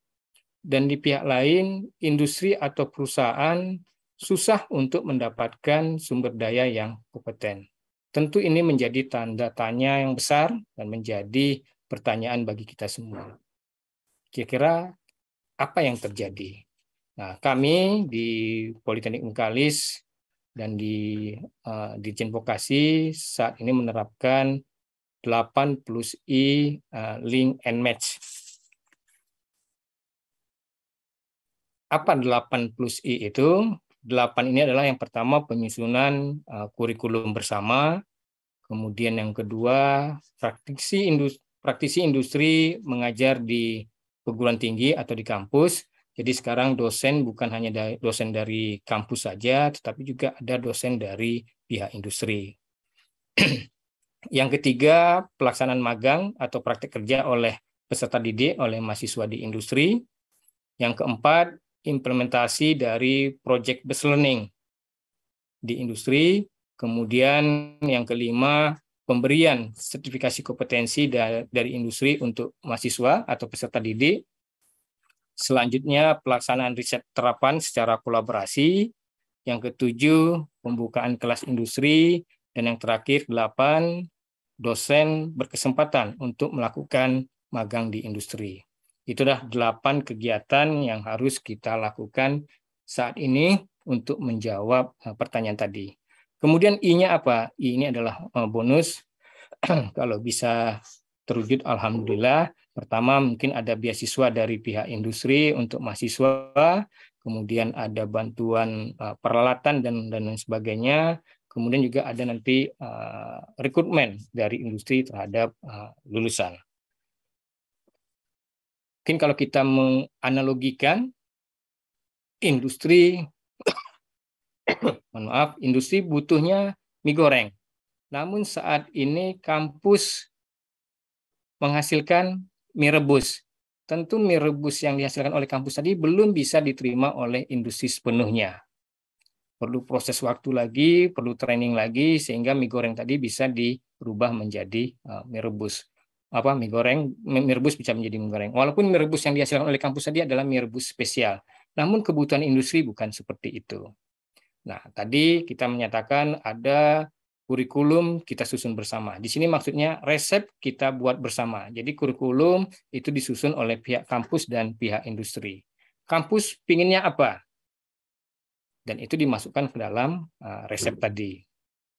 dan di pihak lain, industri atau perusahaan susah untuk mendapatkan sumber daya yang kompeten. Tentu ini menjadi tanda tanya yang besar dan menjadi pertanyaan bagi kita semua. Kira-kira apa yang terjadi? Nah, kami di Politeknik Bengkalis dan di Dirjen Vokasi saat ini menerapkan 8+I link and match. Apa 8+I itu? 8 ini adalah yang pertama penyusunan kurikulum bersama, kemudian yang kedua praktisi industri mengajar di perguruan tinggi atau di kampus. Jadi sekarang dosen bukan hanya dosen dari kampus saja, tetapi juga ada dosen dari pihak industri. Yang ketiga, pelaksanaan magang atau praktek kerja oleh peserta didik oleh mahasiswa di industri. Yang keempat, implementasi dari project based learning di industri. Kemudian yang kelima, pemberian sertifikasi kompetensi dari industri untuk mahasiswa atau peserta didik. Selanjutnya, pelaksanaan riset terapan secara kolaborasi. Yang ketujuh, pembukaan kelas industri. Dan yang terakhir, 8, dosen berkesempatan untuk melakukan magang di industri. Itulah 8 kegiatan yang harus kita lakukan saat ini untuk menjawab pertanyaan tadi. Kemudian I-nya apa? I ini adalah bonus. Kalau bisa terwujud, alhamdulillah. Pertama, mungkin ada beasiswa dari pihak industri untuk mahasiswa, kemudian ada bantuan peralatan dan lain sebagainya. Kemudian juga ada nanti rekrutmen dari industri terhadap lulusan. Mungkin kalau kita menganalogikan industri, mohon maaf, industri butuhnya mie goreng. Namun saat ini kampus menghasilkan mie rebus. Tentu mie rebus yang dihasilkan oleh kampus tadi belum bisa diterima oleh industri sepenuhnya. Perlu proses waktu lagi, perlu training lagi, sehingga mie goreng tadi bisa dirubah menjadi mie rebus. Mie rebus bisa menjadi mie goreng. Walaupun mie rebus yang dihasilkan oleh kampus tadi adalah mie rebus spesial. Namun kebutuhan industri bukan seperti itu. Nah, tadi kita menyatakan ada kurikulum kita susun bersama. Di sini maksudnya resep kita buat bersama. Jadi kurikulum itu disusun oleh pihak kampus dan pihak industri. Kampus pinginnya apa? Dan itu dimasukkan ke dalam resep tadi.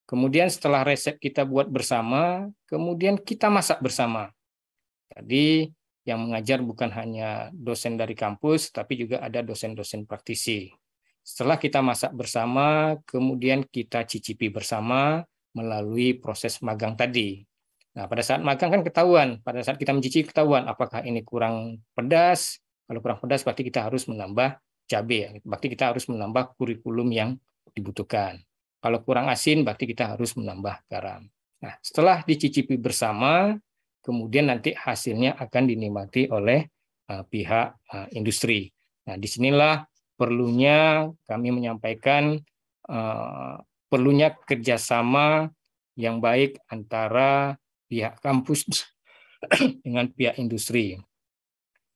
Kemudian setelah resep kita buat bersama, kemudian kita masak bersama. Jadi yang mengajar bukan hanya dosen dari kampus, tapi juga ada dosen-dosen praktisi. Setelah kita masak bersama, kemudian kita cicipi bersama melalui proses magang tadi. Nah, pada saat magang kan ketahuan, pada saat kita mencicipi ketahuan apakah ini kurang pedas. Kalau kurang pedas berarti kita harus menambah cabai, berarti kita harus menambah kurikulum yang dibutuhkan. Kalau kurang asin berarti kita harus menambah garam. Nah, setelah dicicipi bersama, kemudian nanti hasilnya akan dinikmati oleh pihak industri. Nah, disinilah perlunya kami menyampaikan perlunya kerjasama yang baik antara pihak kampus dengan pihak industri,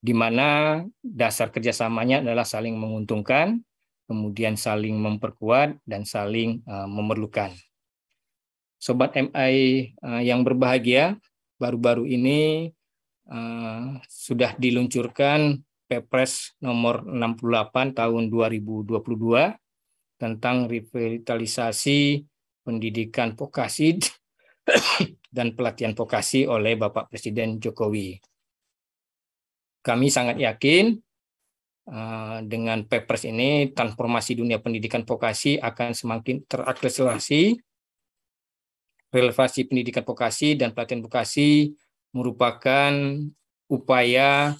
di mana dasar kerjasamanya adalah saling menguntungkan, kemudian saling memperkuat, dan saling memerlukan. Sobat MI yang berbahagia, baru-baru ini sudah diluncurkan Perpres nomor 68 tahun 2022 tentang revitalisasi pendidikan vokasi dan pelatihan vokasi oleh Bapak Presiden Jokowi. Kami sangat yakin dengan Perpres ini transformasi dunia pendidikan vokasi akan semakin terakselerasi. Relevansi pendidikan vokasi dan pelatihan vokasi merupakan upaya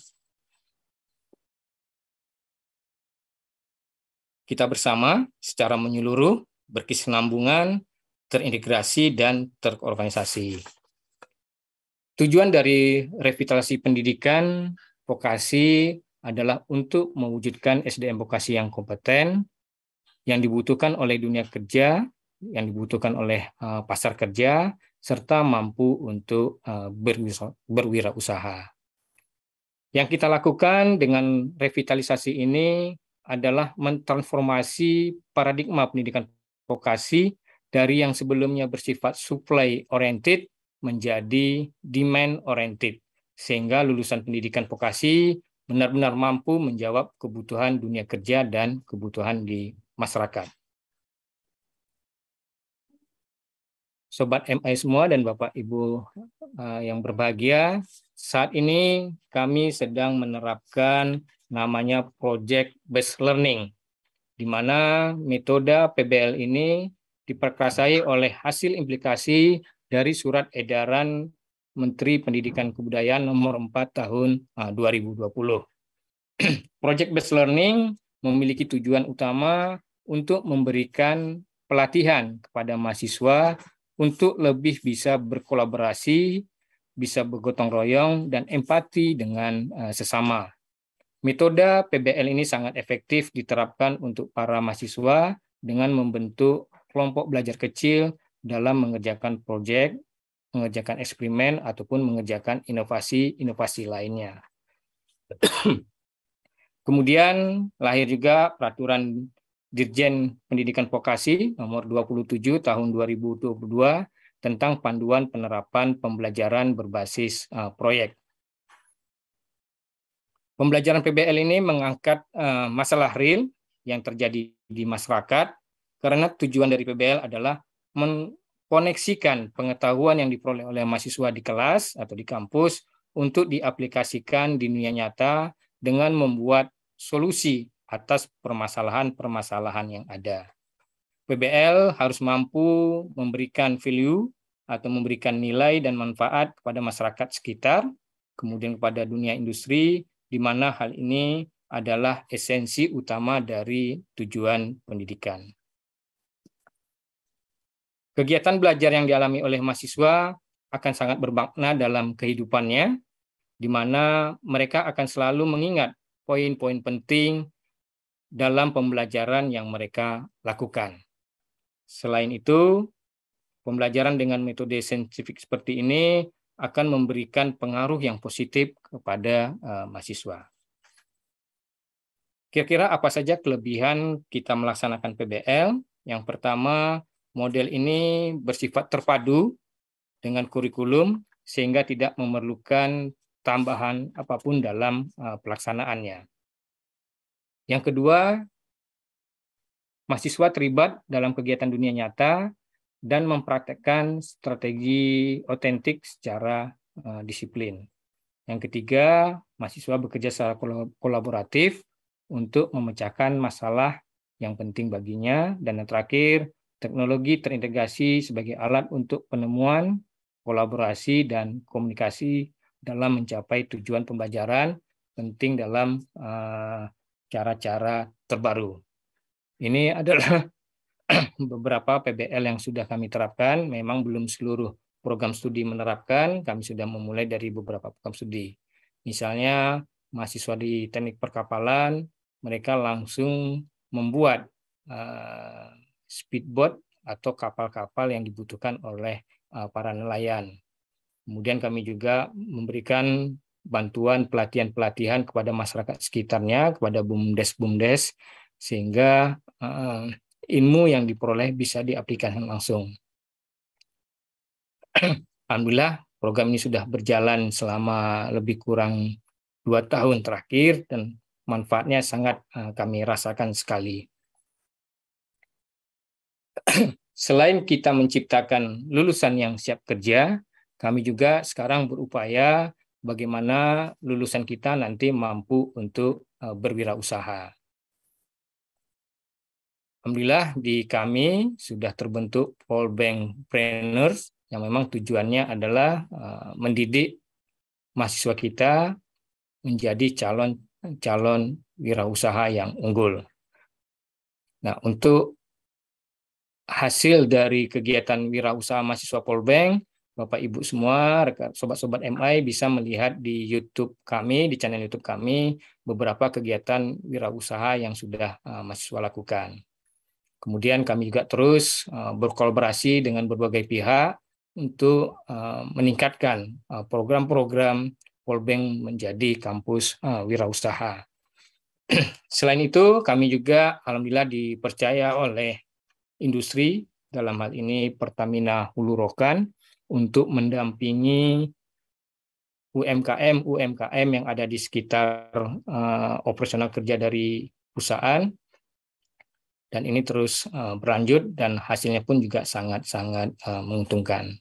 kita bersama secara menyeluruh, berkesinambungan, terintegrasi, dan terorganisasi. Tujuan dari revitalisasi pendidikan vokasi adalah untuk mewujudkan SDM vokasi yang kompeten, yang dibutuhkan oleh dunia kerja, yang dibutuhkan oleh pasar kerja, serta mampu untuk berwirausaha. Yang kita lakukan dengan revitalisasi ini adalah mentransformasi paradigma pendidikan vokasi dari yang sebelumnya bersifat supply oriented menjadi demand oriented, sehingga lulusan pendidikan vokasi benar-benar mampu menjawab kebutuhan dunia kerja dan kebutuhan di masyarakat. Sobat MI semua dan Bapak Ibu yang berbahagia, saat ini kami sedang menerapkan namanya Project Based Learning, di mana metode PBL ini diperkasai oleh hasil implikasi dari Surat Edaran Menteri Pendidikan Kebudayaan nomor 4 tahun 2020. Project Based Learning memiliki tujuan utama untuk memberikan pelatihan kepada mahasiswa untuk lebih bisa berkolaborasi, bisa bergotong royong, dan empati dengan sesama. Metode PBL ini sangat efektif diterapkan untuk para mahasiswa dengan membentuk kelompok belajar kecil dalam mengerjakan proyek, mengerjakan eksperimen, ataupun mengerjakan inovasi-inovasi lainnya. Kemudian lahir juga Peraturan Dirjen Pendidikan Vokasi nomor 27 tahun 2022 tentang panduan penerapan pembelajaran berbasis proyek. Pembelajaran PBL ini mengangkat masalah real yang terjadi di masyarakat, karena tujuan dari PBL adalah mengkoneksikan pengetahuan yang diperoleh oleh mahasiswa di kelas atau di kampus untuk diaplikasikan di dunia nyata dengan membuat solusi atas permasalahan-permasalahan yang ada. PBL harus mampu memberikan value atau memberikan nilai dan manfaat kepada masyarakat sekitar, kemudian kepada dunia industri, di mana hal ini adalah esensi utama dari tujuan pendidikan. Kegiatan belajar yang dialami oleh mahasiswa akan sangat bermakna dalam kehidupannya, di mana mereka akan selalu mengingat poin-poin penting dalam pembelajaran yang mereka lakukan. Selain itu, pembelajaran dengan metode saintifik seperti ini akan memberikan pengaruh yang positif kepada mahasiswa. Kira-kira apa saja kelebihan kita melaksanakan PBL? Yang pertama, model ini bersifat terpadu dengan kurikulum sehingga tidak memerlukan tambahan apapun dalam pelaksanaannya. Yang kedua, mahasiswa terlibat dalam kegiatan dunia nyata dan mempraktekkan strategi otentik secara disiplin. Yang ketiga, mahasiswa bekerja secara kolaboratif untuk memecahkan masalah yang penting baginya. Dan yang terakhir, teknologi terintegrasi sebagai alat untuk penemuan, kolaborasi, dan komunikasi dalam mencapai tujuan pembelajaran penting dalam cara-cara terbaru. Ini adalah beberapa PBL yang sudah kami terapkan. Memang belum seluruh program studi menerapkan, kami sudah memulai dari beberapa program studi. Misalnya mahasiswa di teknik perkapalan, mereka langsung membuat speedboat atau kapal-kapal yang dibutuhkan oleh para nelayan. Kemudian kami juga memberikan bantuan pelatihan-pelatihan kepada masyarakat sekitarnya, kepada BUMDes, sehingga ilmu yang diperoleh bisa diaplikasikan langsung. Alhamdulillah, program ini sudah berjalan selama lebih kurang 2 tahun terakhir dan manfaatnya sangat kami rasakan sekali. Selain kita menciptakan lulusan yang siap kerja, kami juga sekarang berupaya bagaimana lulusan kita nanti mampu untuk berwirausaha. Alhamdulillah di kami sudah terbentuk Polbankpreneurs yang memang tujuannya adalah mendidik mahasiswa kita menjadi calon wirausaha yang unggul. Nah, untuk hasil dari kegiatan wirausaha mahasiswa Polbank, Bapak Ibu semua, sobat-sobat MI bisa melihat di YouTube kami, di channel YouTube kami, beberapa kegiatan wirausaha yang sudah mahasiswa lakukan. Kemudian kami juga terus berkolaborasi dengan berbagai pihak untuk meningkatkan program-program Polbank menjadi kampus wirausaha. Selain itu, kami juga alhamdulillah dipercaya oleh industri, dalam hal ini Pertamina Hulu Rokan, untuk mendampingi UMKM yang ada di sekitar operasional kerja dari perusahaan. Dan ini terus berlanjut dan hasilnya pun juga sangat-sangat menguntungkan.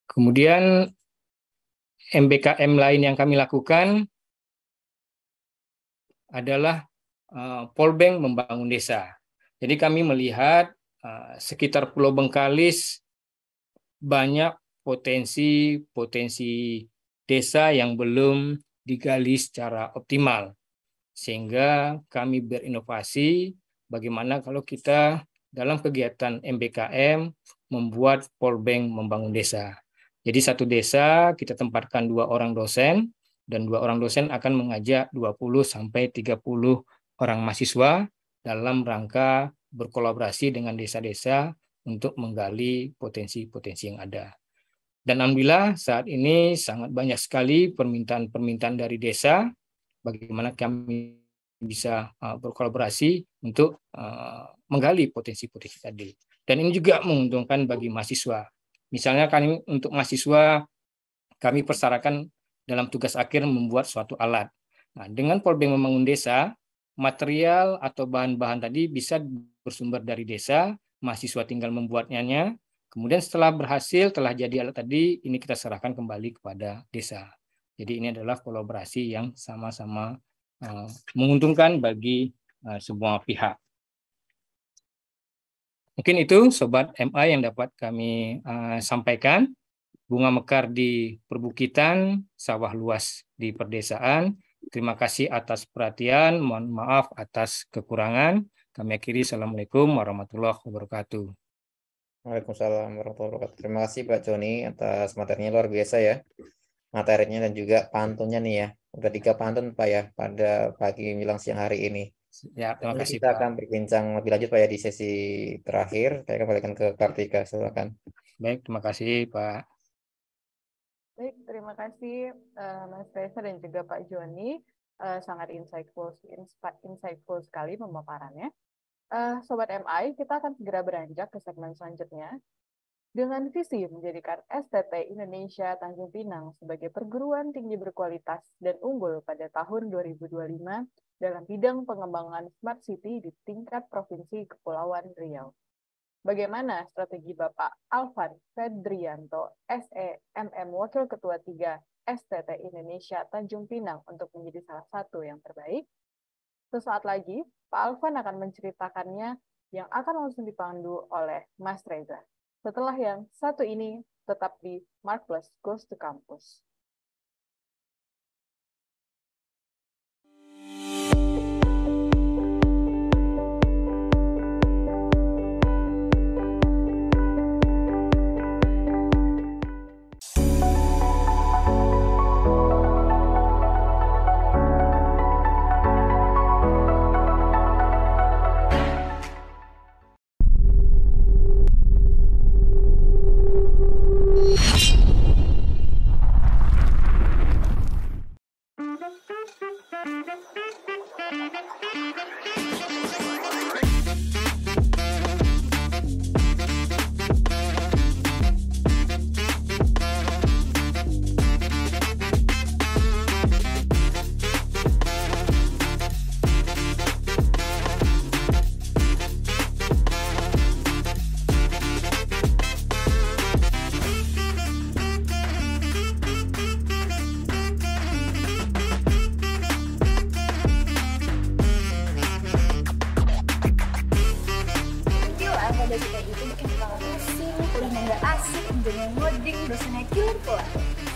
Kemudian MBKM lain yang kami lakukan adalah Polbank membangun desa. Jadi kami melihat sekitar Pulau Bengkalis banyak potensi desa yang belum digali secara optimal. Sehingga kami berinovasi bagaimana kalau kita dalam kegiatan MBKM membuat Polbank membangun desa. Jadi satu desa kita tempatkan 2 orang dosen dan 2 orang dosen akan mengajak 20-30 orang mahasiswa dalam rangka berkolaborasi dengan desa-desa untuk menggali potensi-potensi yang ada. Dan alhamdulillah saat ini sangat banyak sekali permintaan-permintaan dari desa bagaimana kami bisa berkolaborasi untuk menggali potensi-potensi tadi. Dan ini juga menguntungkan bagi mahasiswa. Misalnya untuk mahasiswa kami persyaratkan dalam tugas akhir membuat suatu alat. Nah, dengan Polbank Membangun Desa, material atau bahan-bahan tadi bisa bersumber dari desa, mahasiswa tinggal membuatnya, kemudian setelah berhasil, telah jadi alat tadi, ini kita serahkan kembali kepada desa. Jadi ini adalah kolaborasi yang sama-sama menguntungkan bagi semua pihak. Mungkin itu Sobat MA yang dapat kami sampaikan. Bunga mekar di perbukitan, sawah luas di perdesaan. Terima kasih atas perhatian, mohon maaf atas kekurangan. Kami akhiri, Assalamualaikum warahmatullahi wabarakatuh. Waalaikumsalam warahmatullahi wabarakatuh. Terima kasih Pak Joni atas materinya, luar biasa ya. Materinya dan juga pantunnya nih ya. Udah 3 pantun Pak ya pada pagi menjelang siang hari ini. Ya, terima kasih Kita Pak. akan berbincang lebih lanjut Pak ya di sesi terakhir. Saya kembalikan ke Kartika, silakan. Baik, terima kasih Pak. Baik, terima kasih Mas Reza dan juga Pak Joni. Sangat insightful sekali pemaparannya. Sobat MI, kita akan segera beranjak ke segmen selanjutnya. Dengan visi menjadikan STT Indonesia Tanjung Pinang sebagai perguruan tinggi berkualitas dan unggul pada tahun 2025 dalam bidang pengembangan Smart City di tingkat Provinsi Kepulauan Riau. Bagaimana strategi Bapak Alvan Fedrianto, SEMM Wakil Ketua 3 STT Indonesia Tanjung Pinang untuk menjadi salah satu yang terbaik? Sesaat lagi, Pak Alvan akan menceritakannya yang akan langsung dipandu oleh Mas Reza. Setelah yang satu ini, tetap di Mark Plus Goes to Campus.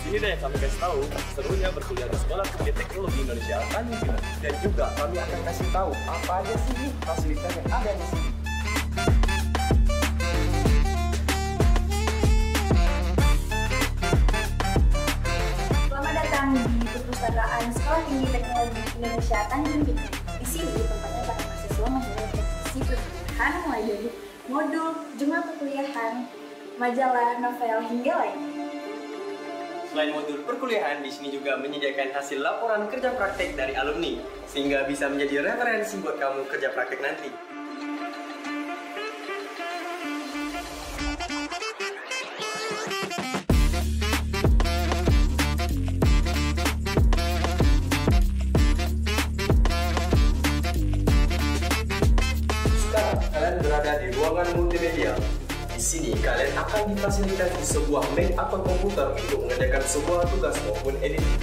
Ini deh kami kasih tahu serunya berkuliah di Sekolah Tinggi Teknologi Indonesia Tanjung Pinang, dan juga kami akan kasih tahu apa aja sih fasilitas yang ada di sini. Selamat datang di Perpustakaan Sekolah Tinggi Teknologi Indonesia Tanjung Pinang. Di sini tempatnya para mahasiswa mempelajari perkuliahan mulai dari modul, jurnal perkuliahan, majalah, novel, hingga lainnya. Selain modul perkuliahan, di sini juga menyediakan hasil laporan kerja praktek dari alumni, sehingga bisa menjadi referensi buat kamu kerja praktek nanti. Sekarang kalian berada di ruangan multimedia. Di sini kalian akan difasilitasi sebuah Mac atau komputer untuk mengerjakan sebuah tugas maupun editing.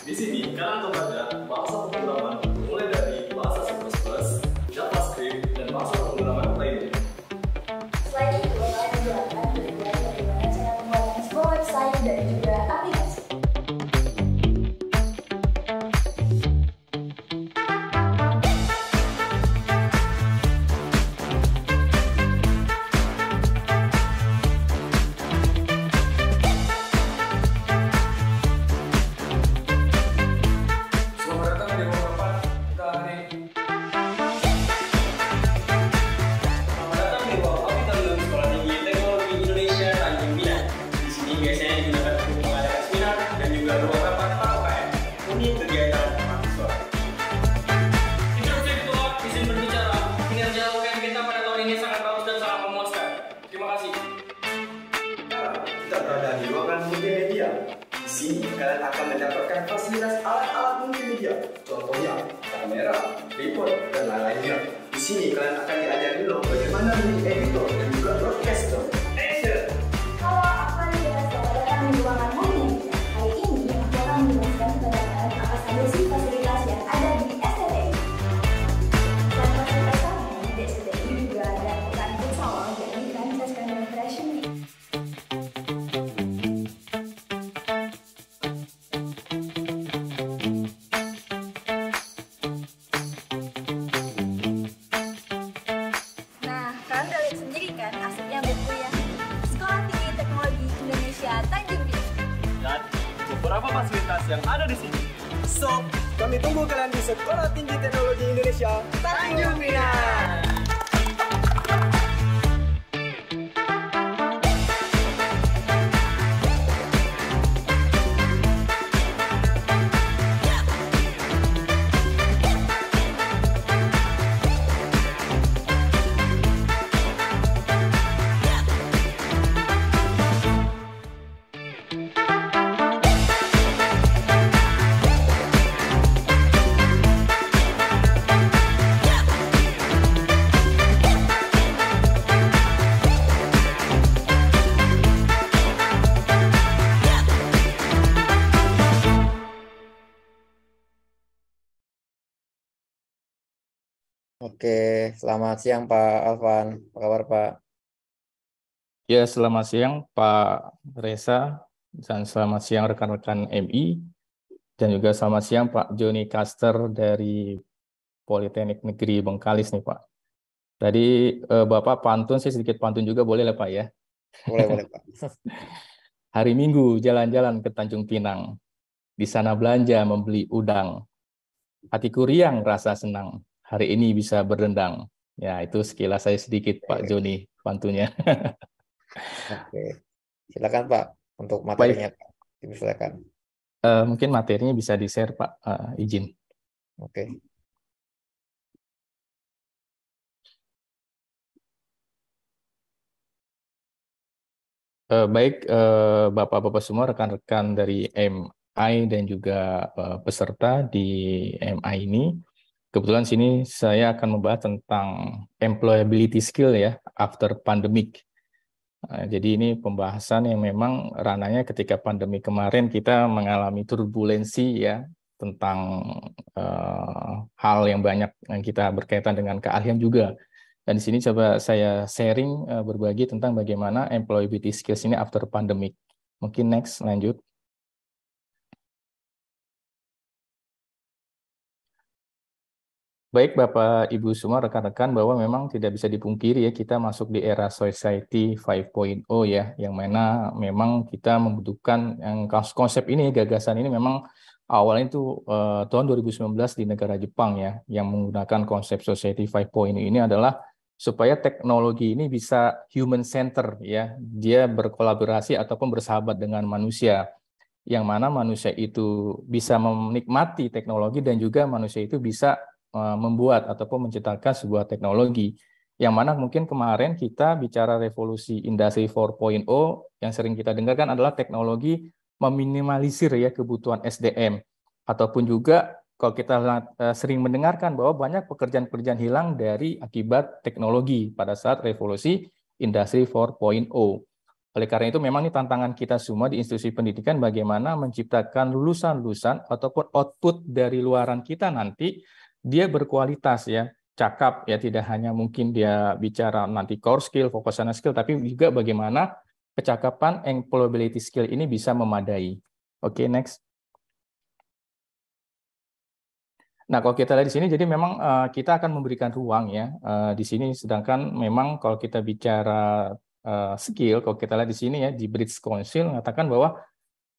Di sini kalian akan belajar bahasa pemrograman mulai dari bahasa C++, JavaScript, dan bahasa pemrograman lainnya. Selain itu, kalian juga akan belajar bagaimana cara membuat sebuah website dan juga aplikasi. multimedia. Di sini kalian akan mendapatkan fasilitas alat-alat multimedia, contohnya kamera, remote, dan lain-lainnya. Di sini kalian akan diajari loh bagaimana menjadi editor dan juga broadcaster. Halo, aku Alia, selamat datang di ruangan multimedia. Hari ini aku akan menjelaskan kepada kalian apa saja sih fasilitas yang ada di STTI. Selain fasilitas kami, di STTI juga ada bukan futsal, jadi kalian bisa sekalian refreshing nih. Nah, kalian udah lihat sendiri kan asiknya berkuliah di Sekolah Tinggi Teknologi Indonesia Tanjung Pinang. Dan beberapa fasilitas yang ada di sini. So, kami tunggu kalian di Sekolah Tinggi Teknologi Indonesia Tanjung Pinang. Oke, selamat siang Pak Alvan. Apa kabar Pak? Ya, selamat siang Pak Reza, dan selamat siang rekan-rekan MI, dan juga selamat siang Pak Joni Caster dari Politeknik Negeri Bengkalis nih Pak. Tadi Bapak pantun, saya sedikit pantun juga boleh lah Pak ya? Boleh Pak. Hari Minggu jalan-jalan ke Tanjung Pinang, di sana belanja membeli udang. Hatiku riang rasa senang, hari ini bisa berdendang. Ya, itu sekilas saya sedikit Pak Joni pantunnya. Oke, silakan Pak untuk materinya. Silakan. Mungkin materinya bisa di-share Pak, izin. Oke. Baik, Bapak-Bapak semua, rekan-rekan dari MI dan juga peserta di MI ini. Kebetulan sini saya akan membahas tentang employability skill ya, after pandemic. Jadi ini pembahasan yang memang ranahnya ketika pandemi kemarin kita mengalami turbulensi ya, tentang hal yang banyak yang kita berkaitan dengan keahlian juga. Dan di sini coba saya sharing berbagi tentang bagaimana employability skills ini after pandemic. Mungkin next, lanjut. Baik Bapak Ibu semua, rekan-rekan, bahwa memang tidak bisa dipungkiri ya, kita masuk di era society 5.0 ya, yang mana memang kita membutuhkan yang konsep ini, gagasan ini memang awalnya itu tahun 2019 di negara Jepang ya, yang menggunakan konsep society 5.0 ini adalah supaya teknologi ini bisa human center ya, dia berkolaborasi ataupun bersahabat dengan manusia, yang mana manusia itu bisa menikmati teknologi dan juga manusia itu bisa membuat ataupun menciptakan sebuah teknologi, yang mana mungkin kemarin kita bicara revolusi industri 4.0 yang sering kita dengarkan adalah teknologi meminimalisir ya kebutuhan SDM, ataupun juga kalau kita sering mendengarkan bahwa banyak pekerjaan-pekerjaan hilang dari akibat teknologi pada saat revolusi industri 4.0. Oleh karena itu memang ini tantangan kita semua di institusi pendidikan, bagaimana menciptakan lulusan-lulusan ataupun output dari luaran kita nanti dia berkualitas ya, cakap ya, tidak hanya mungkin dia bicara nanti core skill, vocational skill, tapi juga bagaimana kecakapan employability skill ini bisa memadai. Oke, next. Nah, kalau kita lihat di sini, jadi memang kita akan memberikan ruang ya di sini, sedangkan memang kalau kita bicara skill, kalau kita lihat di sini ya, di British Council mengatakan bahwa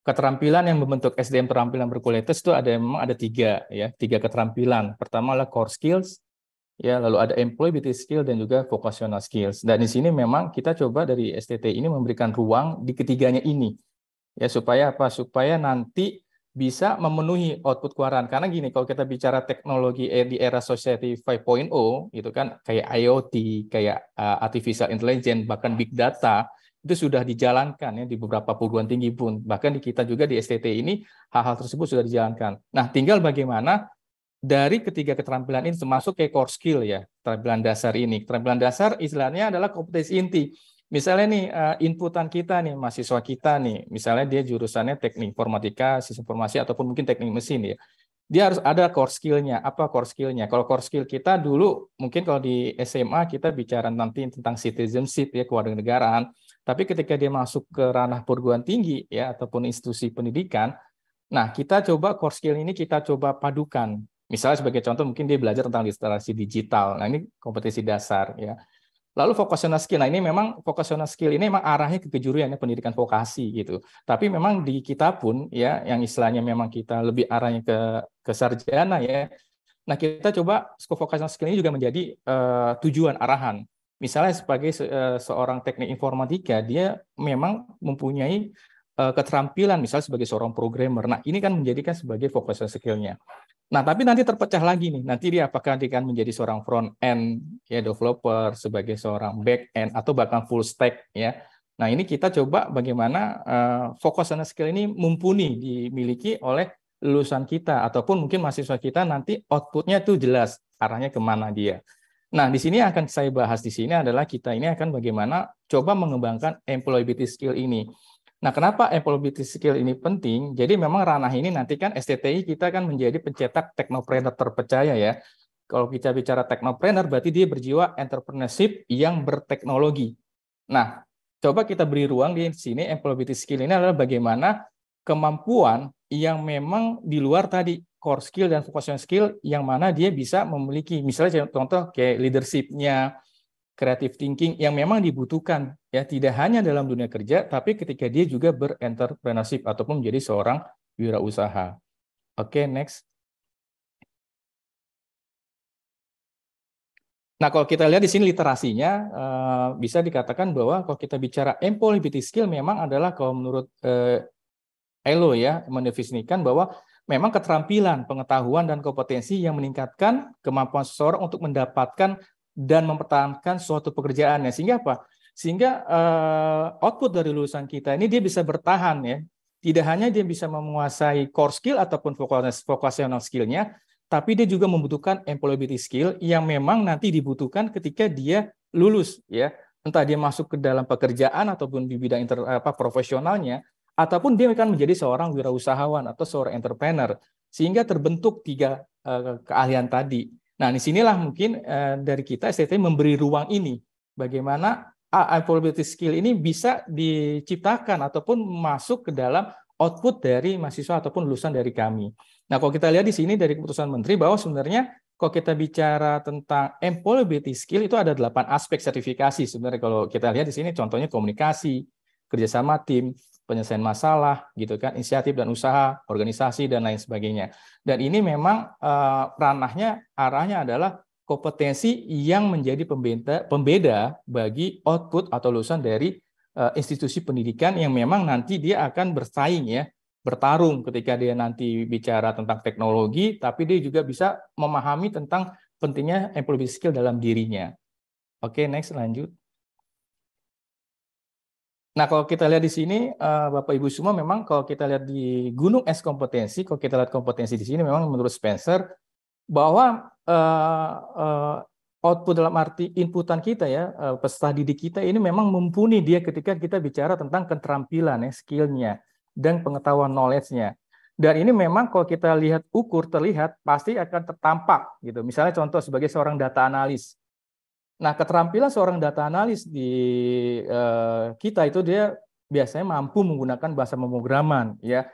keterampilan yang membentuk SDM terampilan berkualitas itu memang ada tiga keterampilan. Pertama adalah core skills, ya, lalu ada employability skill dan juga vocational skills. Dan di sini memang kita coba dari STT ini memberikan ruang di ketiganya ini, ya, supaya apa? Supaya nanti bisa memenuhi output keluaran. Karena gini, kalau kita bicara teknologi di era society 5.0 itu kan kayak IoT, kayak artificial intelligence, bahkan big data, itu sudah dijalankan ya di beberapa perguruan tinggi pun. Bahkan di kita juga di STT ini hal-hal tersebut sudah dijalankan. Nah, tinggal bagaimana dari ketiga keterampilan ini termasuk kayak core skill ya, keterampilan dasar ini. Keterampilan dasar istilahnya adalah kompetensi inti. Misalnya nih inputan kita nih, mahasiswa kita nih, misalnya dia jurusannya teknik informatika, sistem informasi ataupun mungkin teknik mesin ya. Dia harus ada core skill-nya. Apa core skill-nya? Kalau core skill kita dulu mungkin kalau di SMA kita bicara nanti tentang citizenship ya, kewarganegaraan. Tapi ketika dia masuk ke ranah perguruan tinggi ya ataupun institusi pendidikan, nah kita coba core skill ini kita coba padukan. Misalnya sebagai contoh mungkin dia belajar tentang literasi digital. Nah ini kompetensi dasar ya. Lalu vocational skill. Nah ini memang vocational skill ini memang arahnya ke kejuruan ya, pendidikan vokasi gitu. Tapi memang di kita pun ya yang istilahnya memang kita lebih arahnya ke sarjana ya. Nah kita coba vocational skill ini juga menjadi tujuan arahan. Misalnya sebagai seorang teknik informatika dia memang mempunyai keterampilan misalnya sebagai seorang programmer. Nah ini kan menjadikan sebagai vocational skill-nya. Nah, tapi nanti terpecah lagi nih. Nanti dia apakah dia akan menjadi seorang front end ya developer, sebagai seorang back end atau bahkan full stack ya. Nah, ini kita coba bagaimana vocational skill ini mumpuni dimiliki oleh lulusan kita ataupun mungkin mahasiswa kita nanti outputnya itu jelas arahnya kemana dia. Nah, di sini akan saya bahas di sini adalah kita ini akan bagaimana coba mengembangkan employability skill ini. Nah, kenapa employability skill ini penting? Jadi memang ranah ini nanti kan STTI kita kan menjadi pencetak teknopreneur terpercaya ya. Kalau kita bicara teknopreneur berarti dia berjiwa entrepreneurship yang berteknologi. Nah, coba kita beri ruang di sini employability skill ini adalah bagaimana kemampuan yang memang di luar tadi core skill dan vocational skill yang mana dia bisa memiliki. Misalnya contoh kayak leadership-nya, creative thinking yang memang dibutuhkan ya tidak hanya dalam dunia kerja tapi ketika dia juga berentrpreneurship ataupun menjadi seorang wirausaha. Oke, next. Nah, kalau kita lihat di sini literasinya bisa dikatakan bahwa kalau kita bicara employability skill memang adalah kalau menurut ELO ya mendefinisikan bahwa memang keterampilan, pengetahuan dan kompetensi yang meningkatkan kemampuan seseorang untuk mendapatkan dan mempertahankan suatu pekerjaannya. Sehingga apa? Sehingga output dari lulusan kita ini dia bisa bertahan ya. Tidak hanya dia bisa menguasai core skill ataupun vocational skill-nya, tapi dia juga membutuhkan employability skill yang memang nanti dibutuhkan ketika dia lulus ya. Entah dia masuk ke dalam pekerjaan ataupun di bidang profesionalnya, ataupun dia akan menjadi seorang wirausahawan atau seorang entrepreneur. Sehingga terbentuk tiga keahlian tadi. Nah, disinilah mungkin dari kita STT memberi ruang ini, bagaimana employability skill ini bisa diciptakan ataupun masuk ke dalam output dari mahasiswa ataupun lulusan dari kami. Nah, kalau kita lihat di sini dari keputusan Menteri bahwa sebenarnya kalau kita bicara tentang employability skill itu ada 8 aspek sertifikasi sebenarnya kalau kita lihat di sini contohnya komunikasi, kerjasama tim, penyelesaian masalah, gitu kan, inisiatif dan usaha, organisasi dan lain sebagainya. Dan ini memang ranahnya, arahnya adalah kompetensi yang menjadi pembeda bagi output atau lulusan dari institusi pendidikan yang memang nanti dia akan bersaing ya, bertarung ketika dia nanti bicara tentang teknologi, tapi dia juga bisa memahami tentang pentingnya employability skill dalam dirinya. Oke, next lanjut. Nah, kalau kita lihat di sini, Bapak Ibu semua, memang kalau kita lihat di gunung es kompetensi, kalau kita lihat kompetensi di sini, memang menurut Spencer, bahwa output dalam arti inputan kita ya, peserta didik kita ini memang mumpuni dia ketika kita bicara tentang keterampilan ya, skill-nya, dan pengetahuan knowledge-nya. Dan ini memang kalau kita lihat ukur, terlihat, pasti akan tertampak. Gitu. Misalnya contoh sebagai seorang data analis. Nah, keterampilan seorang data analis di kita itu dia biasanya mampu menggunakan bahasa pemrograman, ya,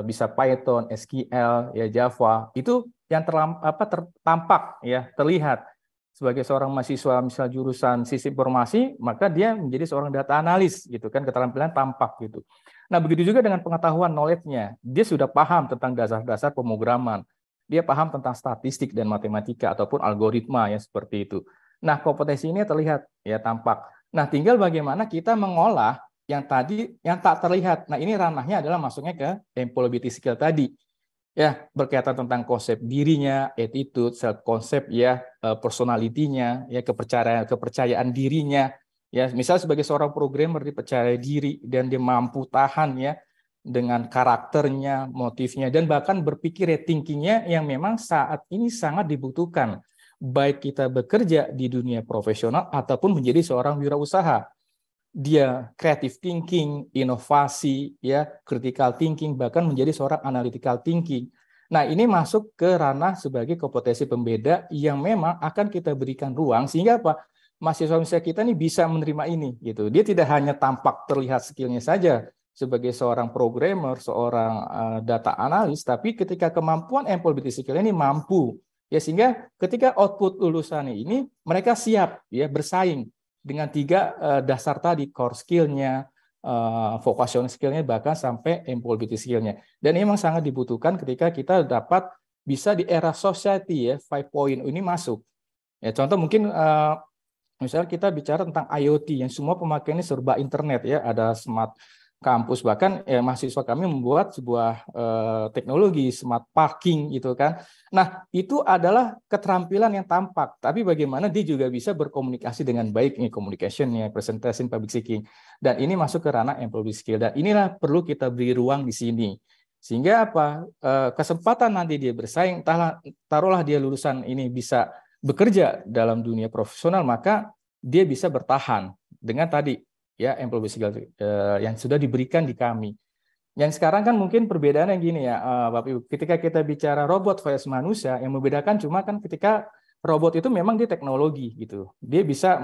bisa Python, SQL, ya Java. Itu yang tertampak, ya, terlihat sebagai seorang mahasiswa misal jurusan sistem informasi, maka dia menjadi seorang data analis, gitu kan, keterampilan tampak gitu. Nah, begitu juga dengan pengetahuan knowledge-nya, dia sudah paham tentang dasar-dasar pemrograman, dia paham tentang statistik dan matematika ataupun algoritma ya seperti itu. Nah, kompetensi ini terlihat ya tampak. Nah, tinggal bagaimana kita mengolah yang tadi yang tak terlihat. Nah, ini ranahnya adalah masuknya ke employability skill tadi. Ya, berkaitan tentang konsep dirinya, attitude, self concept ya, personality-nya, ya kepercayaan dirinya, Ya, misal sebagai seorang programmer dia percaya diri dan dia mampu tahan ya dengan karakternya, motifnya, dan bahkan berpikir thinkingnya yang memang saat ini sangat dibutuhkan, baik kita bekerja di dunia profesional ataupun menjadi seorang wirausaha. Dia creative thinking, inovasi, ya, critical thinking, bahkan menjadi seorang analytical thinking. Nah, ini masuk ke ranah sebagai kompetensi pembeda yang memang akan kita berikan ruang sehingga apa? Mahasiswa kita ini bisa menerima ini gitu. Dia tidak hanya tampak terlihat skillnya saja sebagai seorang programmer, seorang data analis, tapi ketika kemampuan employability skill ini mampu ya, sehingga ketika output lulusan ini mereka siap ya bersaing dengan 3 dasar tadi, core skillnya, vocational skillnya, bahkan sampai employability skillnya. Dan ini memang sangat dibutuhkan ketika kita dapat bisa di era society ya 5.0 ini masuk. Ya, contoh mungkin misalnya kita bicara tentang IoT yang semua pemakaiannya serba internet ya, ada smart kampus, bahkan ya, mahasiswa kami membuat sebuah teknologi smart parking gitu kan. Nah, itu adalah keterampilan yang tampak, tapi bagaimana dia juga bisa berkomunikasi dengan baik nih, communication-nya, presentation, public speaking. Dan ini masuk ke ranah employability skill, dan inilah perlu kita beri ruang di sini. Sehingga apa? Kesempatan nanti dia bersaing, taruhlah dia lulusan ini bisa bekerja dalam dunia profesional, maka dia bisa bertahan dengan tadi ya employability skill yang sudah diberikan di kami. Yang sekarang kan mungkin perbedaannya gini ya, Bapak Ibu, ketika kita bicara robot versus manusia, yang membedakan cuma kan ketika robot itu memang dia teknologi gitu, dia bisa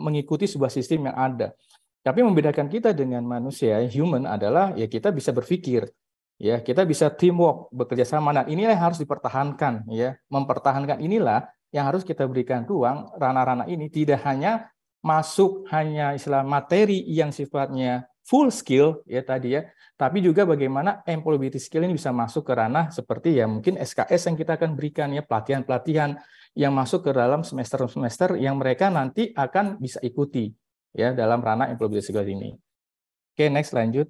mengikuti sebuah sistem yang ada. Tapi yang membedakan kita dengan manusia, human, adalah ya kita bisa berpikir. Ya, kita bisa teamwork, bekerja sama. Nah, inilah yang harus dipertahankan ya. Mempertahankan inilah yang harus kita berikan ruang. Ranah-ranah ini tidak hanya masuk hanya istilah materi yang sifatnya full skill ya tadi ya, tapi juga bagaimana employability skill ini bisa masuk ke ranah seperti ya mungkin SKS yang kita akan berikan ya, pelatihan-pelatihan yang masuk ke dalam semester-semester yang mereka nanti akan bisa ikuti ya dalam ranah employability skill ini. Oke, next lanjut.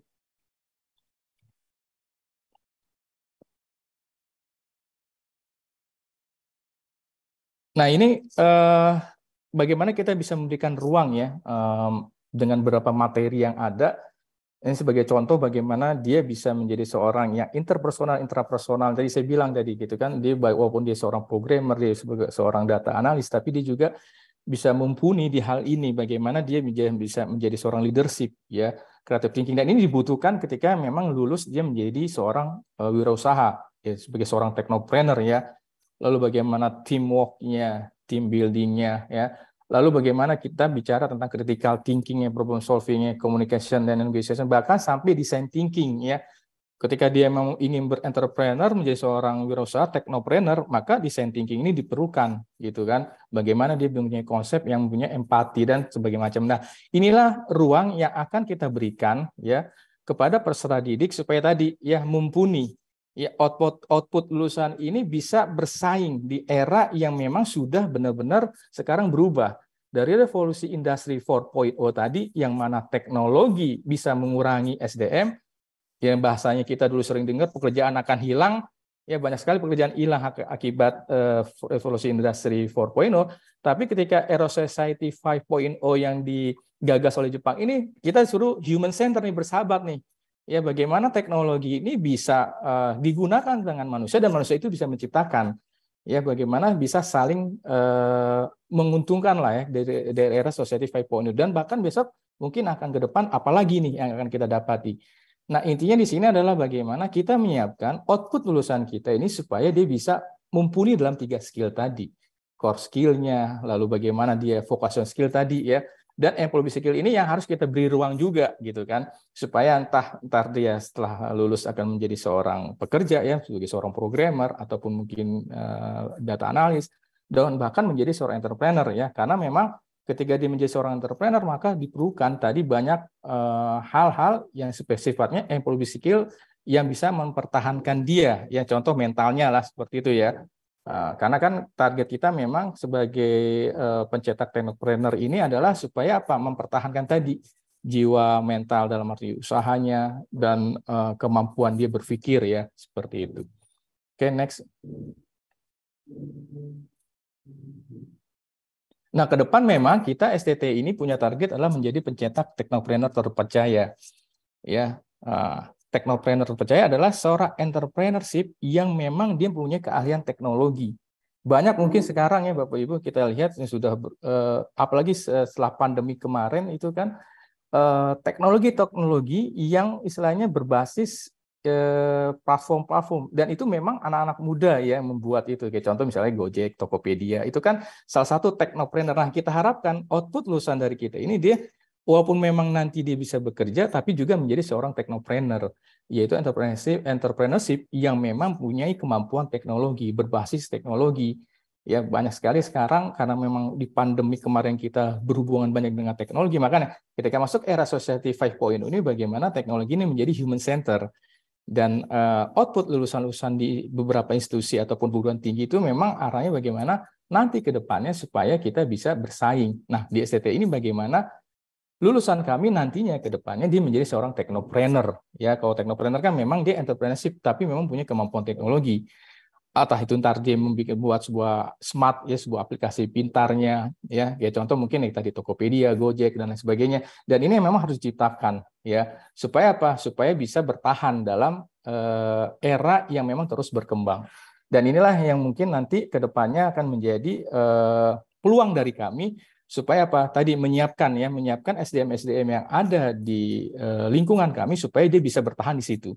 Nah, ini bagaimana kita bisa memberikan ruang ya dengan beberapa materi yang ada. Ini sebagai contoh bagaimana dia bisa menjadi seorang yang interpersonal, intrapersonal. Tadi saya bilang tadi gitu kan, dia walaupun dia seorang programmer, dia sebagai seorang data analis, tapi dia juga bisa mumpuni di hal ini. Bagaimana dia bisa menjadi seorang leadership ya, creative thinking. Dan ini dibutuhkan ketika memang lulus dia menjadi seorang wirausaha ya, sebagai seorang technopreneur ya. Lalu bagaimana teamwork-nya, team building-nya, ya. Lalu bagaimana kita bicara tentang critical thinking-nya, problem solving-nya, communication dan negotiation, bahkan sampai design thinking, ya. Ketika dia mau ingin berentrepreneur, menjadi seorang wirausaha, teknopreneur, maka design thinking ini diperlukan, gitu kan. Bagaimana dia mempunyai konsep yang mempunyai empati dan sebagainya macam. Nah, inilah ruang yang akan kita berikan, ya, kepada peserta didik supaya tadi, ya, mumpuni. Ya, output lulusan ini bisa bersaing di era yang memang sudah benar-benar sekarang berubah. Dari revolusi industri 4.0 tadi, yang mana teknologi bisa mengurangi SDM, yang bahasanya kita dulu sering dengar pekerjaan akan hilang, ya banyak sekali pekerjaan hilang akibat revolusi industri 4.0, tapi ketika era society 5.0 yang digagas oleh Jepang ini, kita suruh human center nih, bersahabat nih. Ya, bagaimana teknologi ini bisa digunakan dengan manusia dan manusia itu bisa menciptakan. Ya, bagaimana bisa saling menguntungkan lah ya dari era society 5.0 dan bahkan besok mungkin akan ke depan apalagi nih yang akan kita dapati. Nah, intinya di sini adalah bagaimana kita menyiapkan output lulusan kita ini supaya dia bisa mumpuni dalam 3 skill tadi. Core skill-nya, lalu bagaimana dia vocational skill tadi ya. Dan employability skill ini yang harus kita beri ruang juga gitu kan, supaya entah dia setelah lulus akan menjadi seorang pekerja ya, sebagai seorang programmer ataupun mungkin data analis, dan bahkan menjadi seorang entrepreneur ya, karena memang ketika dia menjadi seorang entrepreneur maka diperlukan tadi banyak hal-hal yang sifatnya employability skill yang bisa mempertahankan dia ya, contoh mentalnya lah seperti itu ya. Karena kan target kita memang sebagai pencetak technopreneur ini adalah supaya apa? Mempertahankan tadi jiwa mental dalam arti usahanya dan kemampuan dia berpikir ya, seperti itu. Oke, next. Nah, ke depan memang kita STT ini punya target adalah menjadi pencetak teknopreneur terpercaya. Ya, teknopreneur terpercaya adalah seorang entrepreneurship yang memang dia punya keahlian teknologi. Banyak mungkin sekarang ya Bapak Ibu kita lihat yang sudah apalagi setelah pandemi kemarin itu kan teknologi-teknologi yang istilahnya berbasis platform-platform, dan itu memang anak-anak muda ya membuat itu. Kayak contoh misalnya Gojek, Tokopedia, itu kan salah satu teknopreneur. Nah, kita harapkan output lulusan dari kita ini dia walaupun memang nanti dia bisa bekerja, tapi juga menjadi seorang teknopreneur, yaitu entrepreneurship yang memang punya kemampuan teknologi, berbasis teknologi. Ya, banyak sekali sekarang karena memang di pandemi kemarin kita berhubungan banyak dengan teknologi, makanya ketika masuk era Society 5.0 ini bagaimana teknologi ini menjadi human center. Dan output lulusan-lulusan di beberapa institusi ataupun perguruan tinggi itu memang arahnya bagaimana nanti ke depannya supaya kita bisa bersaing. Nah, di STT ini bagaimana lulusan kami nantinya ke depannya dia menjadi seorang teknopreneur. Ya, kalau teknopreneur kan memang dia entrepreneurship tapi memang punya kemampuan teknologi. Atau itu ntar dia membuat sebuah smart ya, sebuah aplikasi pintarnya ya, contoh mungkin yang tadi Tokopedia, Gojek dan lain sebagainya. Dan ini memang harus diciptakan ya, supaya apa? Supaya bisa bertahan dalam era yang memang terus berkembang. Dan inilah yang mungkin nanti ke depannya akan menjadi peluang dari kami supaya apa? Tadi menyiapkan SDM-SDM yang ada di lingkungan kami supaya dia bisa bertahan di situ.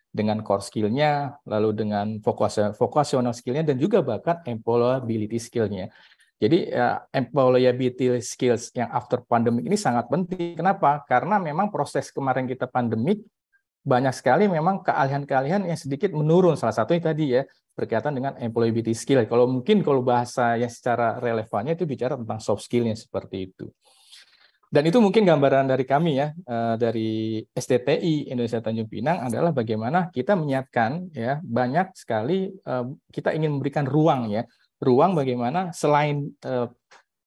Dengan core skill-nya, lalu dengan vocational skill-nya, dan juga bahkan employability skill-nya. Jadi employability skills yang after pandemic ini sangat penting. Kenapa? Karena memang proses kemarin kita pandemik, banyak sekali memang keahlian-keahlian yang sedikit menurun. Salah satunya tadi ya, berkaitan dengan employability skill. Kalau mungkin kalau bahasa yang secara relevannya itu bicara tentang soft skill-nya seperti itu. Dan itu mungkin gambaran dari kami ya, dari STTI Indonesia Tanjung Pinang adalah bagaimana kita menyiapkan ya, banyak sekali kita ingin memberikan ruang ya, ruang bagaimana selain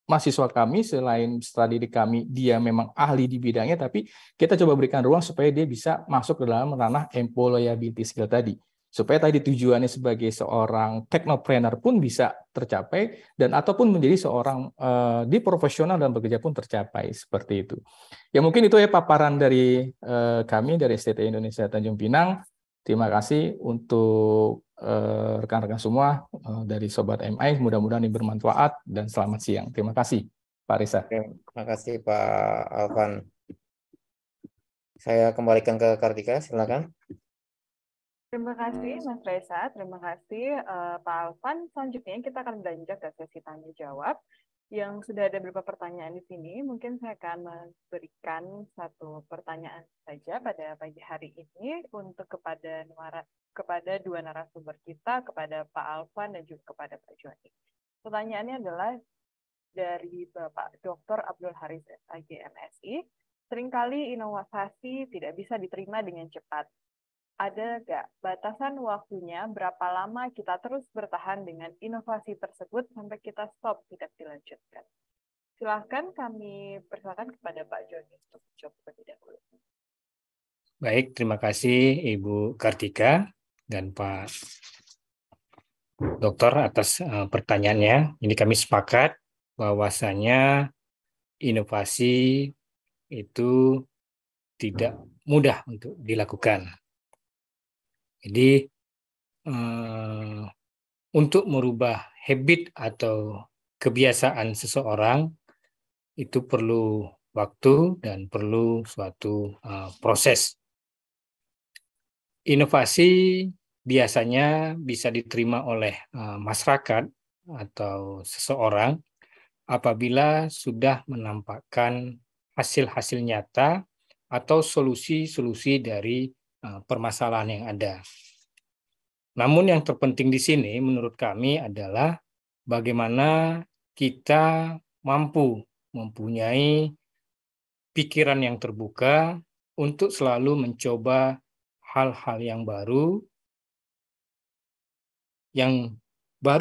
mahasiswa kami, selain setelah didik kami dia memang ahli di bidangnya, tapi kita coba berikan ruang supaya dia bisa masuk ke dalam ranah employability skill tadi. Supaya tadi tujuannya sebagai seorang teknopreneur pun bisa tercapai, dan ataupun menjadi seorang di profesional dan bekerja pun tercapai, seperti itu. Ya mungkin itu ya paparan dari kami dari STT Indonesia Tanjung Pinang. Terima kasih untuk rekan-rekan semua dari Sobat MI, mudah-mudahan ini bermanfaat dan selamat siang. Terima kasih Pak Reza. Terima kasih Pak Alvan. Saya kembalikan ke Kartika, silakan. Terima kasih Mas Reza, terima kasih Pak Alvan. Selanjutnya kita akan beranjak ke sesi tanya jawab yang sudah ada beberapa pertanyaan di sini. Mungkin saya akan memberikan satu pertanyaan saja pada pagi hari ini untuk kepada dua narasumber kita, kepada Pak Alvan dan juga kepada Pak Joni. Pertanyaannya adalah dari Bapak Dr. Abdul Haris SAG MSI. Seringkali inovasi tidak bisa diterima dengan cepat. Ada nggak batasan waktunya berapa lama kita terus bertahan dengan inovasi tersebut sampai kita stop, tidak dilanjutkan? Silahkan kami persilakan kepada Pak Joni untuk menjawab terlebih dahulu. Baik, terima kasih Ibu Kartika dan Pak Dokter atas pertanyaannya. Ini kami sepakat bahwasanya inovasi itu tidak mudah untuk dilakukan. Jadi untuk merubah habit atau kebiasaan seseorang itu perlu waktu dan perlu suatu proses. Inovasi biasanya bisa diterima oleh masyarakat atau seseorang apabila sudah menampakkan hasil-hasil nyata atau solusi-solusi dari permasalahan yang ada. Namun yang terpenting di sini menurut kami adalah bagaimana kita mampu mempunyai pikiran yang terbuka untuk selalu mencoba hal-hal yang baru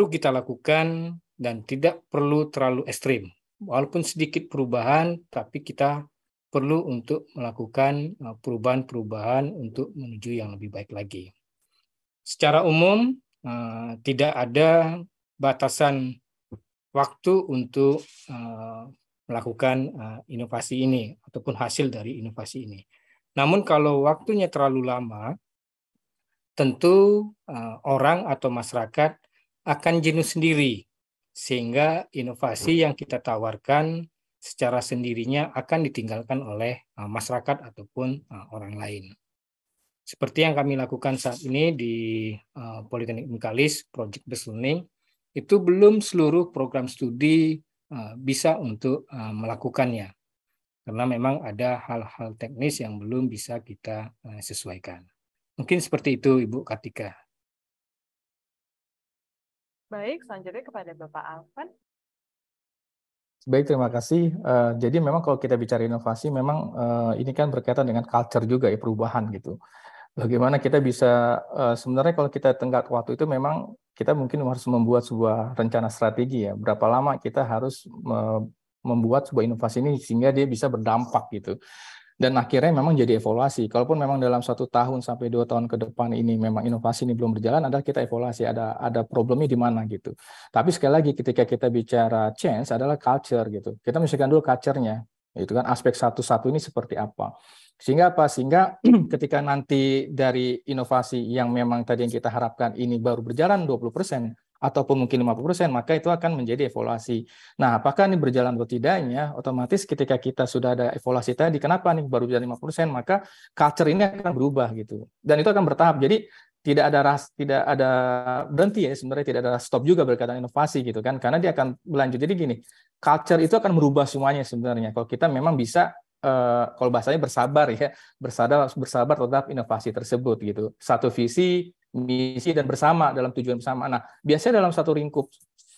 kita lakukan dan tidak perlu terlalu ekstrim. Walaupun sedikit perubahan, tapi kita perlu untuk melakukan perubahan-perubahan untuk menuju yang lebih baik lagi. Secara umum, tidak ada batasan waktu untuk melakukan inovasi ini ataupun hasil dari inovasi ini. Namun kalau waktunya terlalu lama, tentu orang atau masyarakat akan jenuh sendiri, sehingga inovasi yang kita tawarkan secara sendirinya akan ditinggalkan oleh masyarakat ataupun orang lain. Seperti yang kami lakukan saat ini di Politeknik Bengkalis, Project Based Learning, itu belum seluruh program studi bisa untuk melakukannya, karena memang ada hal-hal teknis yang belum bisa kita sesuaikan. Mungkin seperti itu, Ibu Kartika. Baik, selanjutnya kepada Bapak Alvan. Baik, terima kasih. Jadi memang kalau kita bicara inovasi, memang ini kan berkaitan dengan culture juga ya, perubahan gitu. Bagaimana kita bisa, sebenarnya kalau kita tenggat waktu itu memang kita mungkin harus membuat sebuah rencana strategi ya, berapa lama kita harus membuat sebuah inovasi ini sehingga dia bisa berdampak gitu. Dan akhirnya memang jadi evaluasi. Kalaupun memang dalam 1 tahun sampai 2 tahun ke depan ini memang inovasi ini belum berjalan, adalah kita evaluasi ada problemnya di mana gitu. Tapi sekali lagi ketika kita bicara change adalah culture gitu. Kita mesti dulu culture-nya. Itu kan aspek satu-satu ini seperti apa. Sehingga apa? Sehingga ketika nanti dari inovasi yang memang tadi yang kita harapkan ini baru berjalan 20%, ataupun mungkin 50%, maka itu akan menjadi evaluasi. Nah, apakah ini berjalan atau tidaknya, otomatis ketika kita sudah ada evaluasi tadi, kenapa nih baru berjalan 50%, maka culture ini akan berubah gitu. Dan itu akan bertahap. Jadi tidak ada berhenti ya, sebenarnya tidak ada stop juga berkaitan inovasi gitu kan, karena dia akan berlanjut. Jadi gini, culture itu akan merubah semuanya sebenarnya. Kalau kita memang bisa kalau bahasanya bersabar ya, bersabar terhadap inovasi tersebut gitu. Satu visi, misi dan bersama dalam tujuan bersama. Nah, biasanya dalam satu lingkup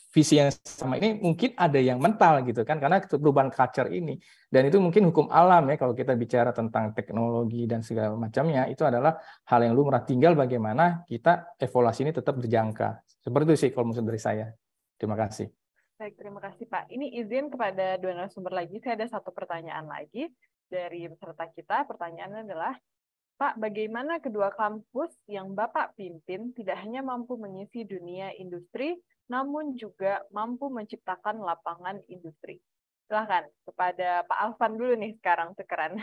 visi yang sama ini mungkin ada yang mental gitu kan, karena perubahan culture ini. Dan itu mungkin hukum alam ya, kalau kita bicara tentang teknologi dan segala macamnya, itu adalah hal yang lumrah. Tinggal bagaimana kita evaluasi ini tetap berjangka. Seperti itu sih kalau maksud dari saya. Terima kasih. Baik, terima kasih Pak. Ini izin kepada dua narasumber lagi. Saya ada satu pertanyaan lagi dari peserta kita. Pertanyaannya adalah, Pak, bagaimana kedua kampus yang Bapak pimpin tidak hanya mampu mengisi dunia industri, namun juga mampu menciptakan lapangan industri? Silahkan, kepada Pak Alvan dulu nih sekarang tukeran.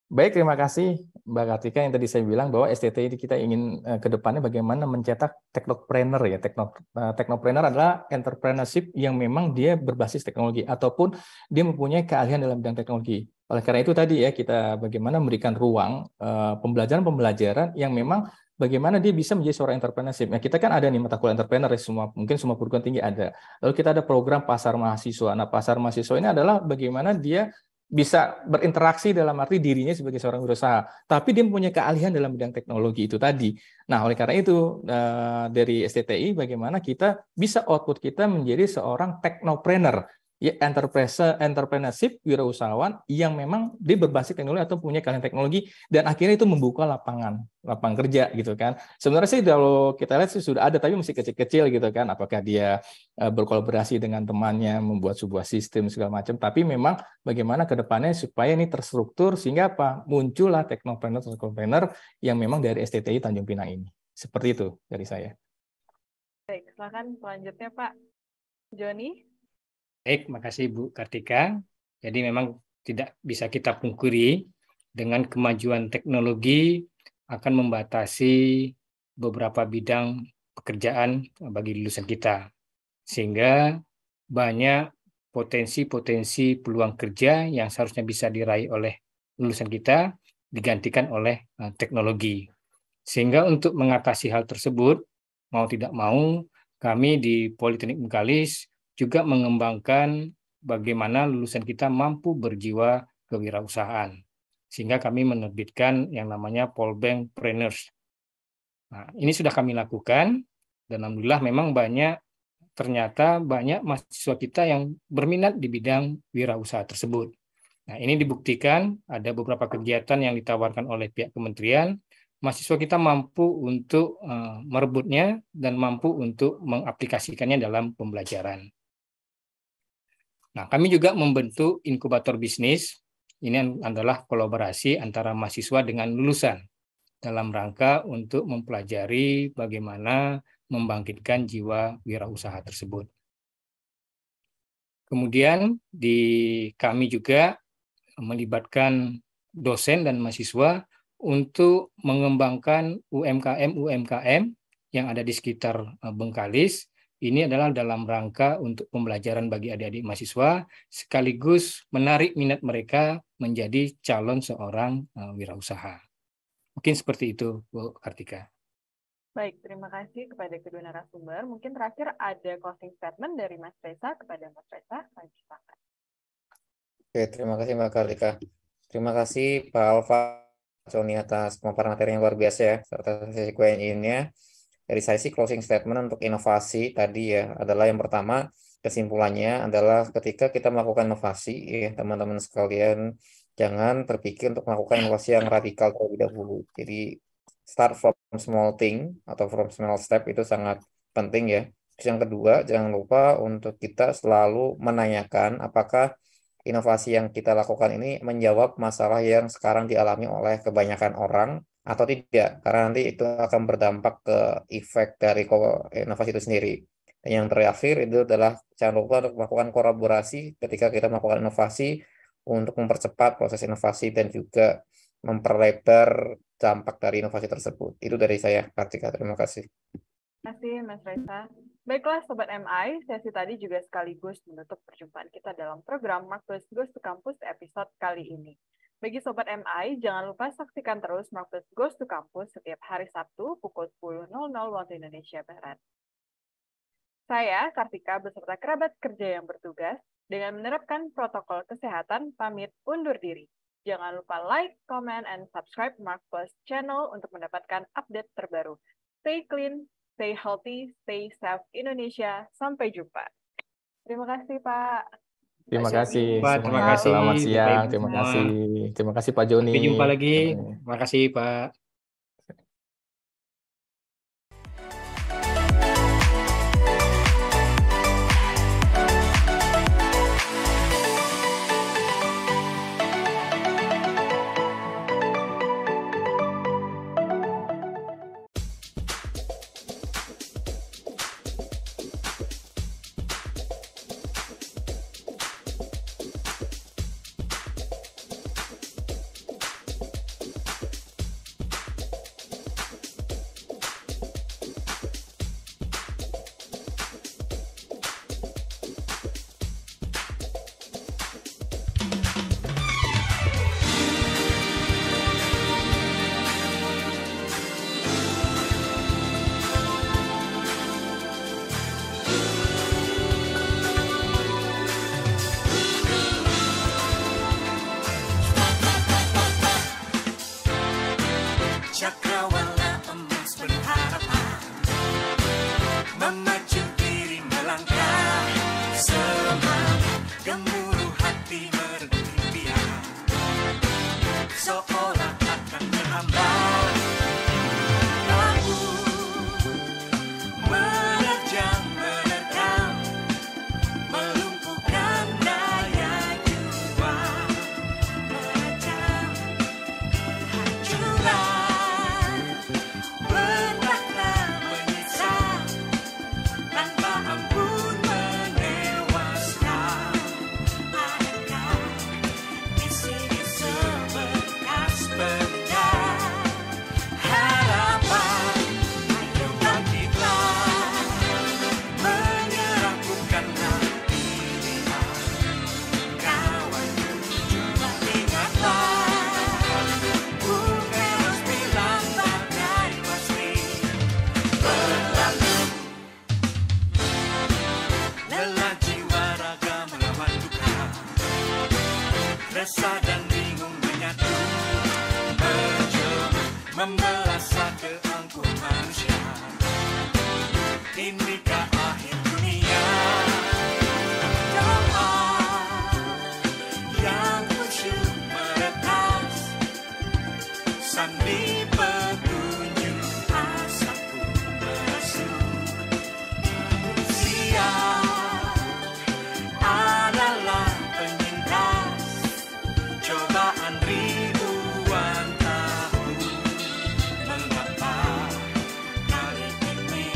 Baik, terima kasih Mbak Kartika yang tadi saya bilang bahwa STT ini kita ingin ke depannya bagaimana mencetak teknopreneur ya. Teknopreneur adalah entrepreneurship yang memang dia berbasis teknologi ataupun dia mempunyai keahlian dalam bidang teknologi. Oleh karena itu tadi ya kita bagaimana memberikan ruang pembelajaran yang memang bagaimana dia bisa menjadi seorang entrepreneurship. Nah, kita kan ada nih mata kuliah entrepreneur ya, mungkin semua perguruan tinggi ada. Lalu kita ada program pasar mahasiswa. Nah, pasar mahasiswa ini adalah bagaimana dia bisa berinteraksi dalam arti dirinya sebagai seorang berusaha, tapi dia mempunyai keahlian dalam bidang teknologi itu tadi. Nah, oleh karena itu dari STTI bagaimana kita bisa output kita menjadi seorang teknopreneur, ya entrepreneurship wirausahawan yang memang dia berbasis teknologi atau punya keahlian teknologi dan akhirnya itu membuka lapangan kerja gitu kan. Sebenarnya sih kalau kita lihat sih sudah ada tapi masih kecil-kecil gitu kan. Apakah dia berkolaborasi dengan temannya membuat sebuah sistem segala macam, tapi memang bagaimana ke depannya supaya ini terstruktur sehingga apa? Muncullah teknopreneur yang memang dari STTI Tanjung Pinang ini. Seperti itu dari saya. Baik, silakan selanjutnya Pak Joni. Baik, makasih Bu Kartika. Jadi memang tidak bisa kita pungkiri dengan kemajuan teknologi akan membatasi beberapa bidang pekerjaan bagi lulusan kita. Sehingga banyak potensi-potensi peluang kerja yang seharusnya bisa diraih oleh lulusan kita digantikan oleh teknologi. Sehingga untuk mengatasi hal tersebut, mau tidak mau, kami di Politeknik Bengkalis juga mengembangkan bagaimana lulusan kita mampu berjiwa kewirausahaan. Sehingga kami menerbitkan yang namanya Polbankpreneurs. Nah, ini sudah kami lakukan, dan alhamdulillah memang ternyata banyak mahasiswa kita yang berminat di bidang wirausaha tersebut. Nah, ini dibuktikan ada beberapa kegiatan yang ditawarkan oleh pihak kementerian, mahasiswa kita mampu untuk merebutnya dan mampu untuk mengaplikasikannya dalam pembelajaran. Nah, kami juga membentuk inkubator bisnis. Ini adalah kolaborasi antara mahasiswa dengan lulusan dalam rangka untuk mempelajari bagaimana membangkitkan jiwa wirausaha tersebut. Kemudian kami juga melibatkan dosen dan mahasiswa untuk mengembangkan UMKM yang ada di sekitar Bengkalis. Ini adalah dalam rangka untuk pembelajaran bagi adik-adik mahasiswa, sekaligus menarik minat mereka menjadi calon seorang wirausaha. Mungkin seperti itu, Bu Kartika. Baik, terima kasih kepada kedua narasumber. Mungkin terakhir ada closing statement dari Mas Reza kepada Mas Reza. Oke, terima kasih Mbak Kartika. Terima kasih Pak Alfa, Joni atas pemaparan materi yang luar biasa ya, serta sesi Q&A-nya. Dari saya sih closing statement untuk inovasi tadi ya, adalah yang pertama, kesimpulannya adalah ketika kita melakukan inovasi, ya teman-teman sekalian, jangan terpikir untuk melakukan inovasi yang radikal terlebih dahulu. Jadi, start from small thing atau from small step itu sangat penting ya. Terus yang kedua, jangan lupa untuk kita selalu menanyakan apakah inovasi yang kita lakukan ini menjawab masalah yang sekarang dialami oleh kebanyakan orang atau tidak, karena nanti itu akan berdampak ke efek dari inovasi itu sendiri. Dan yang terakhir itu adalah jangan lupa untuk melakukan kolaborasi ketika kita melakukan inovasi untuk mempercepat proses inovasi dan juga memperlebar dampak dari inovasi tersebut. Itu dari saya, Kartika. Terima kasih. Terima kasih, Mas Reza. Baiklah, Sobat MI, sesi tadi juga sekaligus menutup perjumpaan kita dalam program Marketplace Goes to Campus episode kali ini. Bagi Sobat MI, jangan lupa saksikan terus Marketplace Goes to Campus setiap hari Sabtu pukul 10.00 waktu Indonesia Barat. Saya, Kartika, beserta kerabat kerja yang bertugas, dengan menerapkan protokol kesehatan, pamit undur diri. Jangan lupa like, comment, and subscribe Marketplace channel untuk mendapatkan update terbaru. Stay clean, stay healthy, stay safe Indonesia. Sampai jumpa. Terima kasih, Pak. Terima kasih. Pak, terima kasih. Selamat siang. Terima kasih. Terima kasih Pak Joni. Sampai jumpa lagi. Terima kasih, Pak. resah dan bingung menyatu, membelah satu angkuh manusia. Inikah akhir dunia? Doa yang khusyuk meretas sambil petunjuk asapku merasuk. Siap adalah penyintas cobaan ribuan tahun. Mengapa kali ini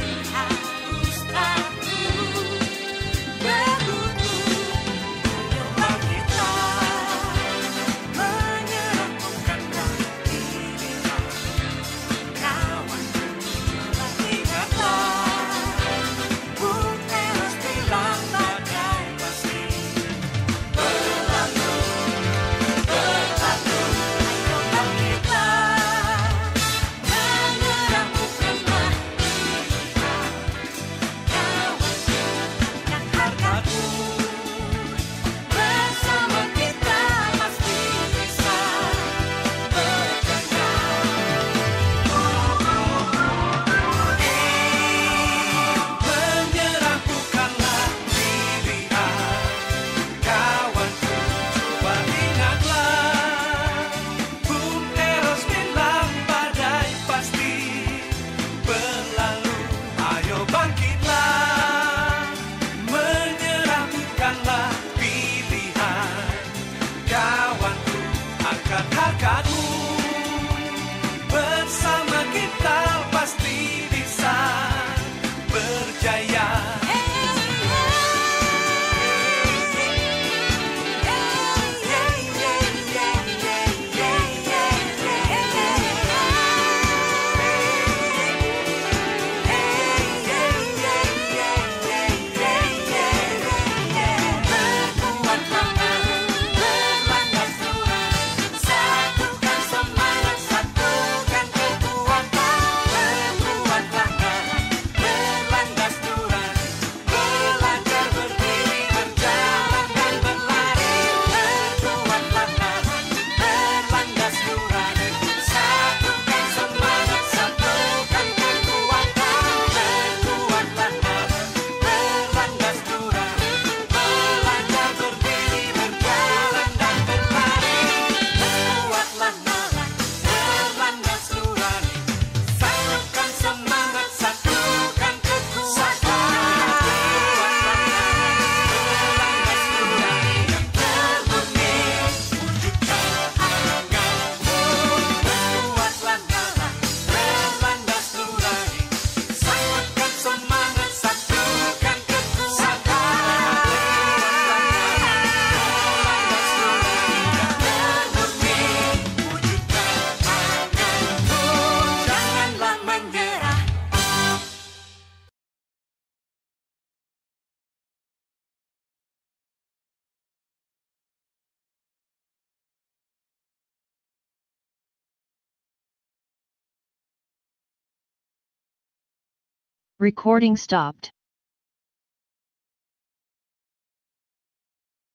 Recording stopped.